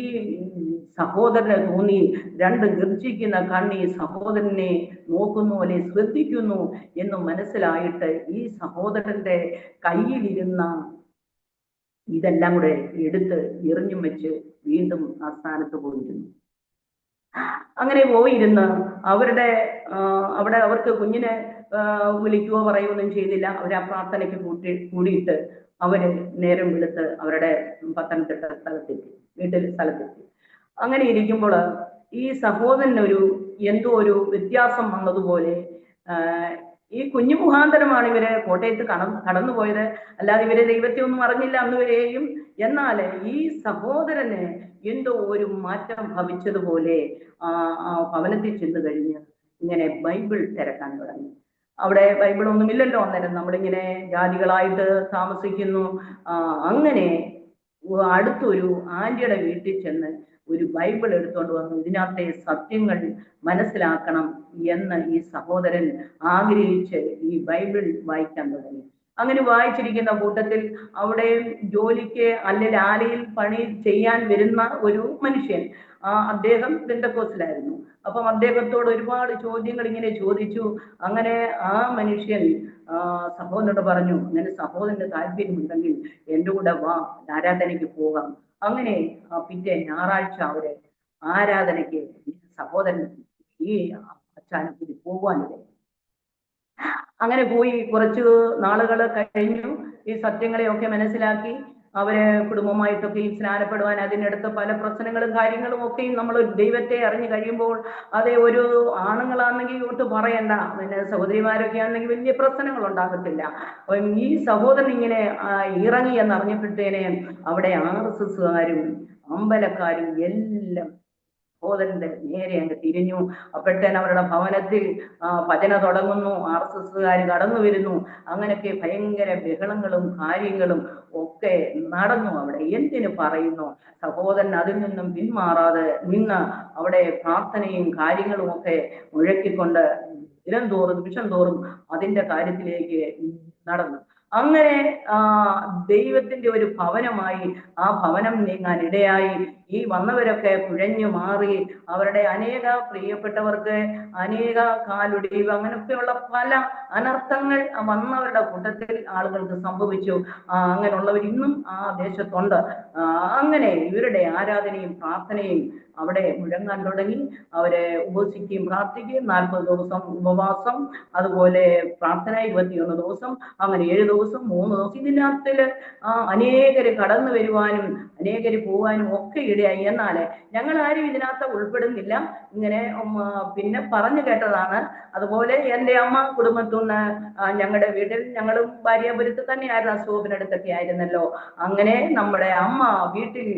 സഹോദരന് തോന്നി 2 ഗർജിക്കുന്ന കണ്ണി സഹോദരനെ നോക്കുന്നു, അല്ലെ ശ്രദ്ധിക്കുന്നു എന്ന് മനസ്സിലായിട്ട് ഈ സഹോദരന്റെ കയ്യിലിരുന്ന ഇതെല്ലാം കൂടെ എടുത്ത് എറിഞ്ഞും വെച്ച് വീണ്ടും ആ സ്ഥാനത്ത് പോയിരുന്നു. അങ്ങനെ പോയിരുന്ന് അവിടെ അവർക്ക് കുഞ്ഞിനെ വിളിക്കുകയോ പറയുകയൊന്നും ചെയ്തില്ല. അവർ ആ പ്രാർത്ഥനയ്ക്ക് കൂടിയിട്ട് അവര് നേരം വെളുത്ത് അവരുടെ പത്തനംതിട്ട സ്ഥലത്തെത്തി. അങ്ങനെ ഇരിക്കുമ്പോൾ ഈ സഹോദരനൊരു എന്തോ ഒരു വ്യത്യാസം വന്നതുപോലെ ഈ കുഞ്ഞു മുഖാന്തരമാണ് ഇവര് കോട്ടയത്ത് കടന്നുപോയത്. അല്ലാതെ ഇവരെ ദൈവത്തെ ഒന്നും അറിഞ്ഞില്ല അന്നുവരെയും. എന്നാൽ ഈ സഹോദരന് എന്തോ ഒരു മാറ്റം ഭവിച്ചതുപോലെ ആ ഭവനത്തിൽ ചെന്ന് കഴിഞ്ഞ് ഇങ്ങനെ ബൈബിൾ തിരക്കാൻ തുടങ്ങി. അവിടെ ബൈബിൾ ഒന്നുമില്ലല്ലോ അന്നേരം, നമ്മളിങ്ങനെ ജാതികളായിട്ട് താമസിക്കുന്നു. അങ്ങനെ അടുത്തൊരു ആന്റിയുടെ വീട്ടിൽ ചെന്ന് ഒരു ബൈബിൾ എടുത്തുകൊണ്ട് വന്നു. ഇതിനകത്തെ സത്യങ്ങൾ മനസ്സിലാക്കണം എന്ന് ഈ സഹോദരൻ ആഗ്രഹിച്ച് ഈ ബൈബിൾ വായിക്കാൻ തുടങ്ങി. അങ്ങനെ വായിച്ചിരിക്കുന്ന കൂട്ടത്തിൽ അവിടെ ജോലിക്ക് അല്ലെങ്കിൽ ആലയിൽ പണി ചെയ്യാൻ വരുന്ന ഒരു മനുഷ്യൻ, അദ്ദേഹം പെന്തക്കോസ്തിലായിരുന്നു. അപ്പം അദ്ദേഹത്തോട് ഒരുപാട് ചോദ്യങ്ങൾ ഇങ്ങനെ ചോദിച്ചു. അങ്ങനെ ആ മനുഷ്യൻ സഹോദരനോട് പറഞ്ഞു, അങ്ങനെ സഹോദരന് താല്പര്യമുണ്ടെങ്കിൽ എൻ്റെ കൂടെ വാ, ആരാധനയ്ക്ക് പോകാം. അങ്ങനെ പിറ്റേ ഞായറാഴ്ച അവര് ആരാധനയ്ക്ക് സഹോദരൻ ഈ അച്ഛനെ കൂടി പോകുവാനിടയായി. അങ്ങനെ പോയി കുറച്ചു നാളുകൾ കഴിഞ്ഞു. ഈ സത്യങ്ങളെയൊക്കെ മനസ്സിലാക്കി അവര് കുടുംബമായിട്ടൊക്കെയും സ്നാനപ്പെടുവാൻ അതിനടുത്ത് പല പ്രശ്നങ്ങളും കാര്യങ്ങളും ഒക്കെയും നമ്മൾ ദൈവത്തെ അറിഞ്ഞു കഴിയുമ്പോൾ, അതേ ഒരു ആണുങ്ങളാണെങ്കിൽ ഒട്ട് പറയണ്ട, പിന്നെ സഹോദരിമാരൊക്കെ ആണെങ്കിൽ വലിയ പ്രശ്നങ്ങൾ ഉണ്ടാകത്തില്ല. ഈ സഹോദരൻ ഇങ്ങനെ ഇറങ്ങി എന്നറിഞ്ഞപ്പോഴത്തേനെ അവിടെ RSSകാരും അമ്പലക്കാരും എല്ലാം സഹോദരന്റെ നേരെ അങ്ങ് തിരിഞ്ഞു. അപ്പോഴത്തേന് അവരുടെ ഭവനത്തിൽ ഭജന തുടങ്ങുന്നു, RSSകാർ കടന്നു വരുന്നു. അങ്ങനെയൊക്കെ ഭയങ്കര ബഹളങ്ങളും കാര്യങ്ങളും ഒക്കെ നടന്നു അവിടെ. എന്തിനു പറയുന്നു, സഹോദരൻ അതിൽ നിന്നും പിന്മാറാതെ നിന്ന് അവിടെ പ്രാർത്ഥനയും കാര്യങ്ങളും ഒക്കെ മുഴക്കിക്കൊണ്ട് ദിനം തോറും നിമിഷം തോറും അതിന്റെ കാര്യത്തിലേക്ക് നടന്നു. അങ്ങനെ ദൈവത്തിന്റെ ഒരു ഭവനമായി ആ ഭവനം നീങ്ങാൻ ഇടയായി. ഈ വന്നവരൊക്കെ കുഴഞ്ഞു മാറി. അവരുടെ അനേക പ്രിയപ്പെട്ടവർക്ക് അനേക കാലൊടിവ് അങ്ങനെയൊക്കെയുള്ള പല അനർത്ഥങ്ങൾ വന്നവരുടെ കൂട്ടത്തിൽ ആളുകൾക്ക് സംഭവിച്ചു. അങ്ങനെയുള്ളവർ ഇന്നും ആ ദേശത്തുണ്ട്. അങ്ങനെ ഇവരുടെ ആരാധനയും പ്രാർത്ഥനയും അവിടെ മുഴങ്ങാൻ തുടങ്ങി. അവരെ ഉപവസിക്കുകയും പ്രാർത്ഥിക്കുകയും 40 ദിവസം ഉപവാസം, അതുപോലെ പ്രാർത്ഥന 21 ദിവസം, അങ്ങനെ 7 ദിവസം 3 ദിവസം. ഇതിനകത്തില് അനേകര് കടന്നു വരുവാനും അനേകര് പോവാനും ഒക്കെ ഇടയായി. എന്നാൽ ഞങ്ങൾ ആരും ഇതിനകത്ത് ഉൾപ്പെടുന്നില്ല. ഇങ്ങനെ പിന്നെ പറഞ്ഞു കേട്ടതാണ്. അതുപോലെ എൻ്റെ അമ്മ കുടുംബത്തുനിന്ന് ഞങ്ങളുടെ വീട്ടിൽ ഞങ്ങളും ഭാര്യാപുരത്ത് തന്നെയായിരുന്നു, അശോകനടുത്തൊക്കെ ആയിരുന്നല്ലോ. അങ്ങനെ നമ്മുടെ അമ്മ വീട്ടിൽ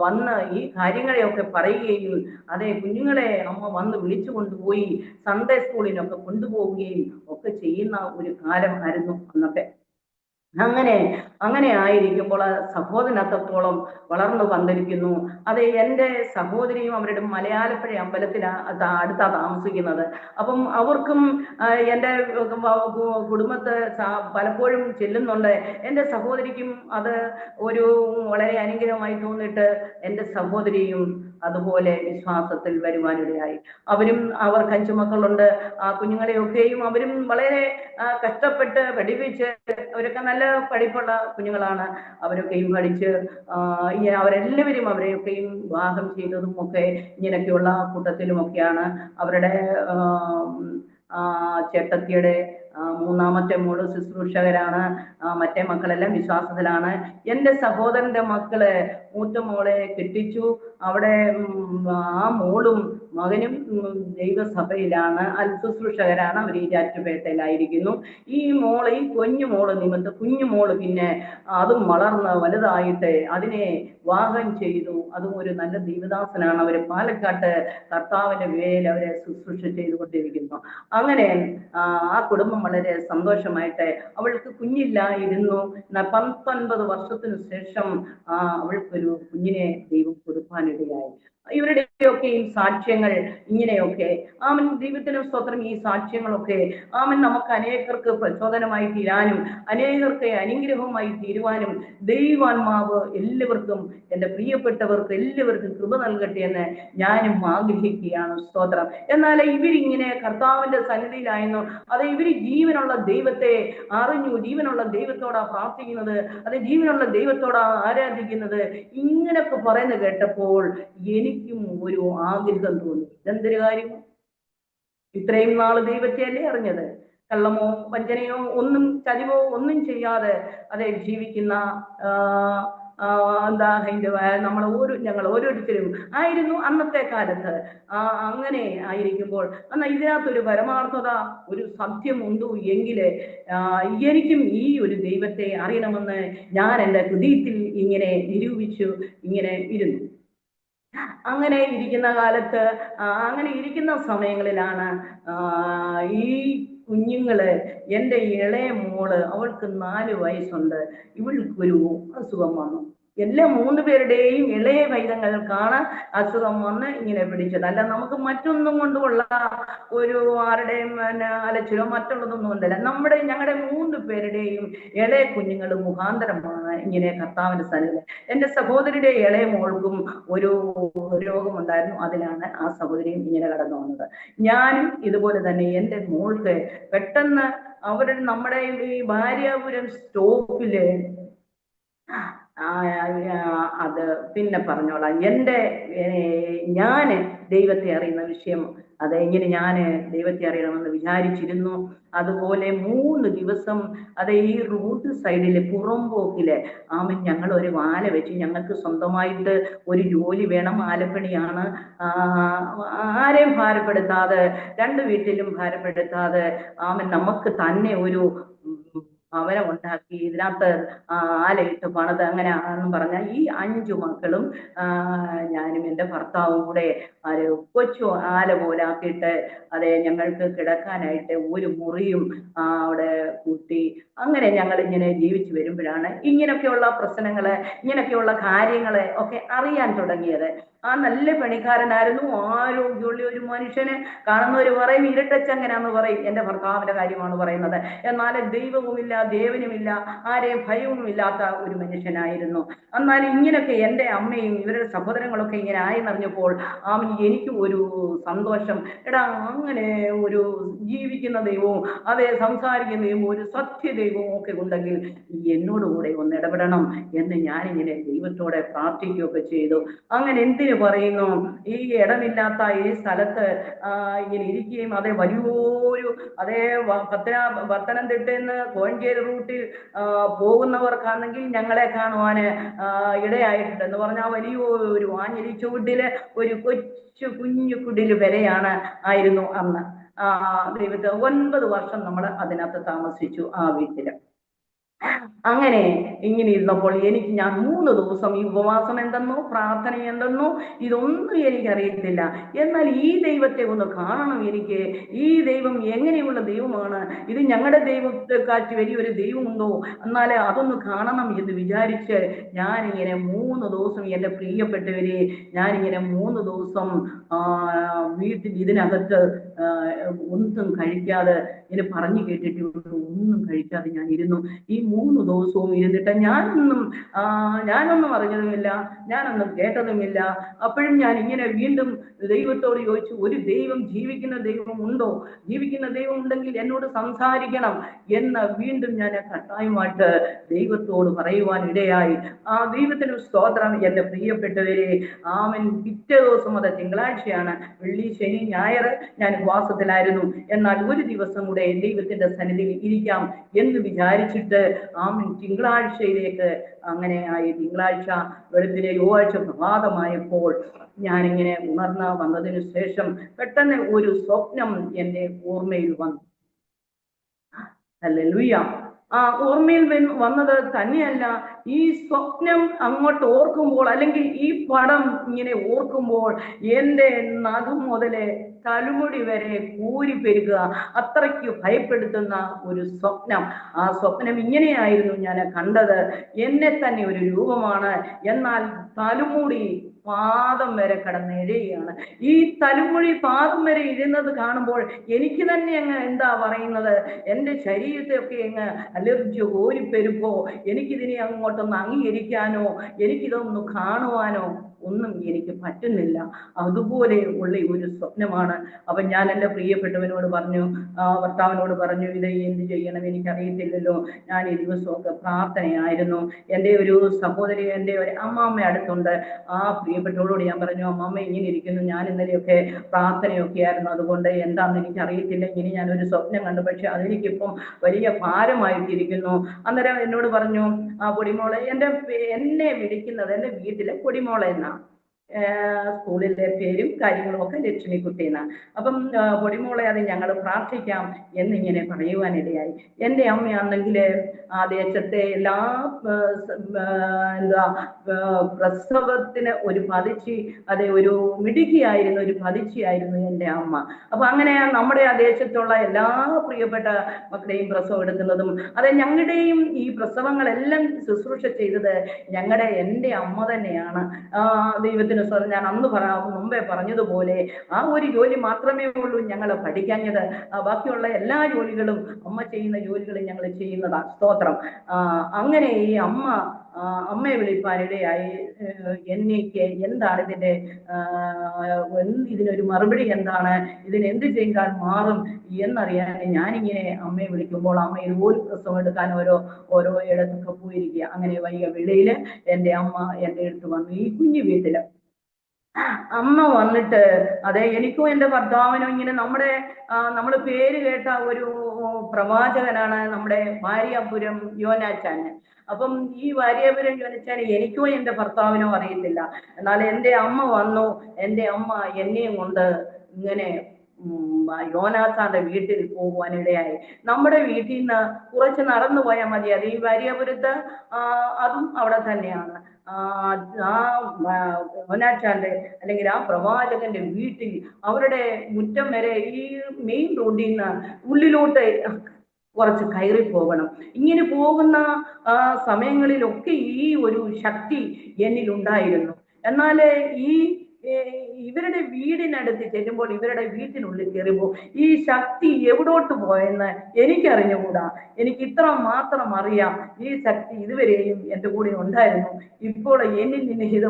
വന്ന് ഈ കാര്യങ്ങളെയൊക്കെ പറയുകയും അതേ കുഞ്ഞുങ്ങളെ അമ്മ വന്ന് വിളിച്ചു കൊണ്ടുപോയി സൺഡേ സ്കൂളിനൊക്കെ കൊണ്ടുപോവുകയും ഒക്കെ ചെയ്യുന്ന ഒരു കാലമായിരുന്നു അന്നത്തെ. അങ്ങനെ ആയിരിക്കുമ്പോൾ സഹോദരൻ അത്രത്തോളം വളർന്നു വന്നിരിക്കുന്നു. അത് എൻ്റെ സഹോദരിയും അവരുടെ മലയാലപ്പുഴ അടുത്താ താമസിക്കുന്നത്. അപ്പം അവർക്കും എൻ്റെ കുടുംബത്തെ പലപ്പോഴും ചെല്ലുന്നുണ്ട്. എൻ്റെ സഹോദരിക്കും അത് ഒരു വളരെ അനുഗ്രഹമായി തോന്നിയിട്ട് എൻ്റെ സഹോദരിയും അതുപോലെ വിശ്വാസത്തിൽ വരുവാനിടയായി. അവർക്ക് 5 മക്കളുണ്ട്. ആ കുഞ്ഞുങ്ങളെയൊക്കെയും അവരും വളരെ കഷ്ടപ്പെട്ട് പഠിപ്പിച്ച്, അവരൊക്കെ നല്ല പഠിപ്പുള്ള കുഞ്ഞുങ്ങളാണ്. അവരൊക്കെയും പഠിച്ച് അവരെല്ലാവരും അവരെയൊക്കെയും വിവാഹം ചെയ്തതും ഒക്കെ ഇങ്ങനെയൊക്കെയുള്ള കൂട്ടത്തിലുമൊക്കെയാണ്. അവരുടെ ചേട്ടത്തിയുടെ 3ാമത്തെ മോള് ശുശ്രൂഷകരാണ്. മറ്റേ മക്കളെല്ലാം വിശ്വാസത്തിലാണ്. എൻ്റെ സഹോദരന്റെ മക്കള് മൂത്ത മോളെ കെട്ടിച്ചു. അവിടെ ആ മോളും മകനും ദൈവസഭയിലാണ്, ശുശ്രൂഷകരാണ്. അവർ ഈരാറ്റുപേട്ടയിലായിരിക്കുന്നു. ഈ കുഞ്ഞുമോള് കുഞ്ഞുമോള് പിന്നെ അതും വളർന്ന് വലുതായിട്ട് അതിനെ വിവാഹം ചെയ്തു. അതും ഒരു നല്ല ദൈവദാസനാണ്. അവര് പാലക്കാട്ട് കർത്താവിന്റെ വേല അവരെ ശുശ്രൂഷ ചെയ്തുകൊണ്ടിരിക്കുന്നു. അങ്ങനെ ആ കുടുംബം വളരെ സന്തോഷമായിട്ട്, അവൾക്ക് കുഞ്ഞില്ലായിരുന്നു. 19 വർഷത്തിനു ശേഷം അവൾക്കൊരു കുഞ്ഞിനെ ദൈവം കൊടുക്കാനിടയായി. ഇവരുടെയൊക്കെയും സാക്ഷ്യങ്ങൾ ഇങ്ങനെയൊക്കെ ദൈവത്തിനും സ്തോത്രം. ഈ സാക്ഷ്യങ്ങളൊക്കെ നമുക്ക് അനേകർക്ക് പ്രചോദനമായി തീരാനും അനേകർക്ക് അനുഗ്രഹമായി തീരുവാനും ദൈവാത്മാവ് എല്ലാവർക്കും, എൻ്റെ പ്രിയപ്പെട്ടവർക്ക് എല്ലാവർക്കും കൃപ നൽകട്ടെ എന്ന് ഞാനും ആഗ്രഹിക്കുകയാണ്. സ്തോത്രം. എന്നാൽ ഇവരിങ്ങനെ കർത്താവിന്റെ സന്നിധിയിലായിരുന്നു. അത് ഇവര് ജീവനുള്ള ദൈവത്തെ അറിഞ്ഞു, ജീവനുള്ള ദൈവത്തോടാ പ്രാർത്ഥിക്കുന്നത്, അത് ജീവനുള്ള ദൈവത്തോടാ ആരാധിക്കുന്നത്. ഇങ്ങനൊക്കെ പറയുന്നത് കേട്ടപ്പോൾ എനിക്കും ഒരു ആഗ്രഹം തോന്നി. ഇതെന്തൊരു കാര്യം, ഇത്രയും നാള് ദൈവത്തെ അല്ലേ അറിഞ്ഞത്, കള്ളമോ വഞ്ചനയോ ഒന്നും ചതിവോ ഒന്നും ചെയ്യാതെ ജീവിക്കുന്ന എന്താ ഞങ്ങൾ ഓരോരുത്തരും ആയിരുന്നു അന്നത്തെ കാലത്ത്. അങ്ങനെ ആയിരിക്കുമ്പോൾ എന്നാൽ ഇതിനകത്തൊരു പരമാർത്ഥത, ഒരു സത്യമുണ്ടോ എങ്കിൽ എനിക്കും ഈ ഒരു ദൈവത്തെ അറിയണമെന്ന് ഞാൻ എൻ്റെ ഹൃദയത്തിൽ ഇങ്ങനെ നിരൂപിച്ചു ഇങ്ങനെ ഇരുന്നു. അങ്ങനെ ഇരിക്കുന്ന കാലത്ത്, അങ്ങനെ ഇരിക്കുന്ന സമയങ്ങളിലാണ് ഈ കുഞ്ഞുങ്ങള്, എൻ്റെ ഇളയ മോള്, അവൾക്ക് 4 വയസ്സുണ്ട്, ഇവൾക്കൊരു അസുഖം വന്നു. എല്ലാ 3 പേരുടെയും ഇളയ പൈതങ്ങൾക്കാണ് അസുഖം വന്ന് ഇങ്ങനെ പിടിച്ചത്. അല്ല നമുക്ക് മറ്റൊന്നും കൊണ്ടുമുള്ള ഒരു ആരുടെയും അലച്ചിലോ മറ്റുള്ളതൊന്നും ഉണ്ടല്ല. ഞങ്ങളുടെ 3 പേരുടെയും ഇളയ കുഞ്ഞുങ്ങൾ മുഖാന്തരമാണ് ഇങ്ങനെ കർത്താവിന്റെ സന്നിധിയിൽ. എൻ്റെ സഹോദരിയുടെ ഇളയ മോൾക്കും ഒരു രോഗമുണ്ടായിരുന്നു. അതിലാണ് ആ സഹോദരിയും ഇങ്ങനെ കടന്നു വന്നത്. ഞാനും ഇതുപോലെ തന്നെ എൻ്റെ മോൾക്ക് പെട്ടെന്ന് നമ്മുടെ ഈ ഭാര്യാപുരം സ്റ്റോപ്പില്, അത് പിന്നെ പറഞ്ഞോളാം, ഞാന് ദൈവത്തെ അറിയുന്ന വിഷയം അത് എങ്ങനെ ഞാൻ ദൈവത്തെ അറിയണമെന്ന് വിചാരിച്ചിരുന്നു. അതുപോലെ 3 ദിവസം ഈ റോഡ് സൈഡില് പുറംപോക്കില് ഞങ്ങൾ ഒരു വാല വെച്ച്, ഞങ്ങൾക്ക് സ്വന്തമായിട്ട് ഒരു ജോലി വേണം, ആലപ്പണിയാണ്, ആരെയും ഭാരപ്പെടുത്താതെ, 2 വീട്ടിലും ഭാരപ്പെടുത്താതെ നമുക്ക് തന്നെ ഒരു ഭവനം ഉണ്ടാക്കി ഇതിനകത്ത് ആലയിട്ട് പണിത് അങ്ങനെ ആണെന്ന് പറഞ്ഞാൽ ഈ 5 മക്കളും ഞാനും എൻ്റെ ഭർത്താവും കൂടെ കൊച്ചു ആല പോലെ ആക്കിയിട്ട് ഞങ്ങൾക്ക് കിടക്കാനായിട്ട് ഒരു മുറിയും അവിടെ കൂട്ടി അങ്ങനെ ഞങ്ങൾ ഇങ്ങനെ ജീവിച്ചു വരുമ്പോഴാണ് ഇങ്ങനെയൊക്കെയുള്ള പ്രശ്നങ്ങള്, ഇങ്ങനെയൊക്കെയുള്ള കാര്യങ്ങള് ഒക്കെ അറിയാൻ തുടങ്ങിയത്. നല്ല പണിക്കാരനായിരുന്നു, ആരോഗ്യമുള്ള ഒരു മനുഷ്യന്. കാണുന്നവര് പറയും ഇരട്ടച്ചങ്ങനാന്ന് പറയും, എൻ്റെ ഭർത്താവിന്റെ കാര്യമാണ് പറയുന്നത്. എന്നാൽ ദൈവവുമില്ല, ദേവനുമില്ല, ആരെയും ഭയവുമില്ലാത്ത ഒരു മനുഷ്യനായിരുന്നു. എന്നാൽ ഇങ്ങനെയൊക്കെ എൻ്റെ അമ്മയും ഇവരുടെ സഹോദരങ്ങളൊക്കെ ഇങ്ങനെ ആയെന്നറിഞ്ഞപ്പോൾ എനിക്ക് ഒരു സന്തോഷം. അങ്ങനെ ഒരു ജീവിക്കുന്ന ദൈവവും സംസാരിക്കുന്ന ദൈവവും ഒരു സത്യ ദൈവവും ഒക്കെ ഉണ്ടെങ്കിൽ എന്നോടുകൂടെ ഒന്ന് ഇടപെടണം എന്ന് ഞാനിങ്ങനെ ദൈവത്തോടെ പ്രാർത്ഥിക്കുകയൊക്കെ ചെയ്തു. അങ്ങനെ എന്തിനു പറയുന്നു, ഈ ഇടമില്ലാത്ത ഈ സ്ഥലത്ത് ഇങ്ങനെ ഇരിക്കുകയും വലിയൊരു പത്തനംതിട്ടയിൽ നിന്ന് കോഴഞ്ചേരി റൂട്ടിൽ പോകുന്നവർക്കാണെങ്കിൽ ഞങ്ങളെ കാണുവാന് ഇടയായിട്ടുണ്ട് എന്ന് പറഞ്ഞാൽ വലിയൊരു ആഞ്ഞിലി ചുവട്ടില് ഒരു കുഞ്ഞു കുടില് വരെയാണ് ആയിരുന്നു അന്ന്. ദൈവത്തെ 9 വർഷം നമ്മൾ അതിനകത്ത് താമസിച്ചു ആ വീട്ടില്. അങ്ങനെ ഇങ്ങനെ ഇരുന്നപ്പോൾ ഞാൻ 3 ദിവസം ഈ ഉപവാസം എന്തെന്നോ പ്രാർത്ഥന എന്തെന്നോ ഇതൊന്നും എനിക്കറിയത്തില്ല. എന്നാൽ ഈ ദൈവത്തെ ഒന്ന് കാണണം എനിക്ക്. ഈ ദൈവം എങ്ങനെയുള്ള ദൈവമാണ്, ഇത് ഞങ്ങളുടെ ദൈവത്തെക്കാട്ടി വലിയൊരു ദൈവമുണ്ടോ, എന്നാൽ അതൊന്ന് കാണണം എന്ന് വിചാരിച്ച് ഞാനിങ്ങനെ 3 ദിവസം, എൻ്റെ പ്രിയപ്പെട്ടവരെ, ഞാനിങ്ങനെ 3 ദിവസം വീട്ടിൽ ഇതിനകത്ത് ഒന്നും കഴിക്കാതെ, ഇങ്ങനെ പറഞ്ഞു കേട്ടിട്ടുണ്ട്, ഒന്നും കഴിക്കാതെ ഞാൻ ഇരുന്നു. ഈ 3 ദിവസവും ഇരുന്നിട്ട് ഞാനൊന്നും അറിഞ്ഞതുമില്ല, ഞാനൊന്നും കേട്ടതുമില്ല. അപ്പോഴും ഞാൻ ഇങ്ങനെ വീണ്ടും ദൈവത്തോട് ചോദിച്ചു, ഒരു ദൈവം, ജീവിക്കുന്ന ദൈവം ഉണ്ടോ, ജീവിക്കുന്ന ദൈവം ഉണ്ടെങ്കിൽ എന്നോട് സംസാരിക്കണം എന്ന് വീണ്ടും ഞാൻ കട്ടായമായിട്ട് ദൈവത്തോട് പറയുവാൻ ഇടയായി. ദൈവത്തിന് സ്തോത്രം. എൻ്റെ പ്രിയപ്പെട്ടവരെ, പിറ്റേ ദിവസം, അത് തിങ്കളാഴ്ചയാണ്, വെള്ളി ശനി ഞായർ ഞാൻ ഉപവാസത്തിലായിരുന്നു. എന്നാൽ ഒരു ദിവസം കൂടെ ദൈവത്തിന്റെ സന്നിധിയിൽ ഇരിക്കാം എന്ന് വിചാരിച്ചിട്ട് തിങ്കളാഴ്ചയിലേക്ക് അങ്ങനെ ആയി. തിങ്കളാഴ്ച വെളുപ്പിനെ ചൊവ്വാഴ്ച പ്രഭാതമായപ്പോൾ ഞാനിങ്ങനെ ഉണർന്ന് വന്നതിന് ശേഷം പെട്ടെന്ന് ഒരു സ്വപ്നം എൻ്റെ ഓർമ്മയിൽ വന്നു. ഹല്ലേലൂയ. ഓർമ്മയിൽ വന്നത് തന്നെയല്ല, ഈ സ്വപ്നം അങ്ങോട്ട് ഓർക്കുമ്പോൾ, അല്ലെങ്കിൽ ഈ പടം ഇങ്ങനെ ഓർക്കുമ്പോൾ എൻ്റെ നഖം മുതല് തലമുടി വരെ കൂരി പെരുക, അത്രയ്ക്ക് ഭയപ്പെടുത്തുന്ന ഒരു സ്വപ്നം. ആ സ്വപ്നം ഇങ്ങനെയായിരുന്നു ഞാൻ കണ്ടത്. എന്നെ തന്നെ ഒരു രൂപമാണ്, എന്നാൽ തലമുടി പാദം വരെ കിടന്നെഴുകയാണ്. ഈ തലമുടി പാദം വരെ ഇഴുന്നത് കാണുമ്പോൾ എനിക്ക് തന്നെ അങ്ങ് എന്താ പറയുന്നത്, എൻ്റെ ശരീരത്തെയൊക്കെ അങ്ങ് അലർജി ഓരിപ്പെരുപ്പോ, എനിക്കിതിനെ അങ്ങോട്ടൊന്ന് അംഗീകരിക്കാനോ എനിക്കിതൊന്ന് കാണുവാനോ ഒന്നും എനിക്ക് പറ്റുന്നില്ല. അതുപോലെ ഉള്ള ഒരു സ്വപ്നമാണ്. അപ്പൊ ഞാൻ എൻ്റെ പ്രിയപ്പെട്ടവനോട് പറഞ്ഞു, ഭർത്താവിനോട് പറഞ്ഞു, ഇത് എന്ത് ചെയ്യണം എനിക്കറിയത്തില്ലല്ലോ. ഞാൻ ഈ ദിവസമൊക്കെ പ്രാർത്ഥനയായിരുന്നു. എൻ്റെ ഒരു സഹോദരി, എൻ്റെ ഒരു അമ്മാമ്മ അടുത്തുണ്ട്. ആ പ്രിയ പ്രിയപ്പെട്ടവളോട് ഞാൻ പറഞ്ഞു, അമ്മ ഇങ്ങനെ ഇരിക്കുന്നു, ഞാൻ ഇന്നലെയൊക്കെ പ്രാർത്ഥനയൊക്കെ ആയിരുന്നു, അതുകൊണ്ട് എന്താണെന്ന് എനിക്ക് അറിയത്തില്ല, ഇനി ഞാനൊരു സ്വപ്നം കണ്ടു, പക്ഷെ അതെനിക്കിപ്പം വലിയ ഭാരമായിട്ടിരിക്കുന്നു. അന്നേരം എന്നോട് പറഞ്ഞു, പൊടിമോളെ, എന്നെ വിളിക്കുന്നത് എൻ്റെ വീട്ടിലെ പൊടിമോളെ എന്നാ, സ്കൂളിലെ പേരും കാര്യങ്ങളും ഒക്കെ ലക്ഷ്മിക്കുട്ടി എന്നാണ്. അപ്പം പൊടിമോളെ, അത് ഞങ്ങൾ പ്രാർത്ഥിക്കാം എന്നിങ്ങനെ പറയുവാനിടയായി. എൻ്റെ അമ്മയാണെങ്കിൽ ആ ദേശത്തെ എല്ലാ എന്താ പ്രസവത്തിന് ഒരു പതിച്ചി, അതെ, ഒരു മിടുക്കിയായിരുന്നു, ഒരു പതിച്ചിയായിരുന്നു എൻ്റെ അമ്മ. അപ്പൊ അങ്ങനെ നമ്മുടെ ആ ദേശത്തുള്ള എല്ലാ പ്രിയപ്പെട്ട മക്കളെയും പ്രസവം എടുക്കുന്നതും, അതെ, ഞങ്ങളുടെയും ഈ പ്രസവങ്ങളെല്ലാം ശുശ്രൂഷ ചെയ്തത് എൻ്റെ അമ്മ തന്നെയാണ്. ദൈവത്തിന് ഞാൻ അന്ന് മുമ്പേ പറഞ്ഞതുപോലെ ആ ഒരു ജോലി മാത്രമേ ഉള്ളൂ ഞങ്ങൾ പഠിക്കാഞ്ഞത്. ബാക്കിയുള്ള എല്ലാ ജോലികളും, അമ്മ ചെയ്യുന്ന ജോലികളും ഞങ്ങൾ ചെയ്യുന്നതാ. സ്തോത്രം. അങ്ങനെ ഈ അമ്മയെ വിളിപ്പാനിടയായി. എനിക്ക് എന്താണ് ഇതിനൊരു മറുപടി എന്താണ്, ഇതിനെന്ത് ചെയ്താൽ മാറും എന്നറിയാൻ ഞാനിങ്ങനെ അമ്മയെ വിളിക്കുമ്പോൾ അമ്മ ഇതുപോലെ പ്രസവം എടുക്കാൻ ഓരോ ഇടത്തൊക്കെ പോയിരിക്കുക. അങ്ങനെ വൈകിയ വെളിയില് എൻ്റെ അമ്മ എൻ്റെ അടുത്ത് വന്നു. ഈ കുഞ്ഞു വീട്ടില് അമ്മ വന്നിട്ട്, അതെ, എനിക്കും എൻ്റെ ഭർത്താവിനും ഇങ്ങനെ നമ്മൾ പേര് കേട്ട ഒരു പ്രവാചകനാണ് നമ്മുടെ വാര്യാപുരം യോനാച്ചാന്. അപ്പം ഈ വാര്യാപുരം യോനാച്ചാന് എനിക്കോ എൻ്റെ ഭർത്താവിനോ അറിയത്തില്ല. എന്നാൽ എൻ്റെ അമ്മ വന്നു. എൻ്റെ അമ്മ എന്നെയും കൊണ്ട് ഇങ്ങനെ യോനാഥാന്റെ വീട്ടിൽ പോകുവാനിടയായി. നമ്മുടെ വീട്ടിൽ നിന്ന് കുറച്ച് നടന്നു പോയാൽ മതി, അത് ഈ വാര്യാപുരത്ത്, അതും അവിടെ തന്നെയാണ്. യോനാച്ചാന്റെ അല്ലെങ്കിൽ ആ പ്രവാചകന്റെ വീട്ടിൽ അവരുടെ മുറ്റം വരെ ഈ മെയിൻ റോഡിൽ നിന്ന് ഉള്ളിലോട്ട് കുറച്ച് കയറി പോകണം. ഇങ്ങനെ പോകുന്ന സമയങ്ങളിലൊക്കെ ഈ ഒരു ശക്തി എന്നിലുണ്ടായിരുന്നു. എന്നാൽ ഇവരുടെ വീടിനടുത്ത് ചെല്ലുമ്പോൾ, ഇവരുടെ വീട്ടിനുള്ളിൽ കയറുമ്പോൾ ഈ ശക്തി എവിടോട്ട് പോയെന്ന് എനിക്കറിഞ്ഞുകൂടാ. എനിക്ക് ഇത്ര മാത്രം അറിയാം, ഈ ശക്തി ഇതുവരെയും എൻ്റെ കൂടെ ഉണ്ടായിരുന്നു. ഇപ്പോൾ എന്നിൽ നിന്ന് ഇത്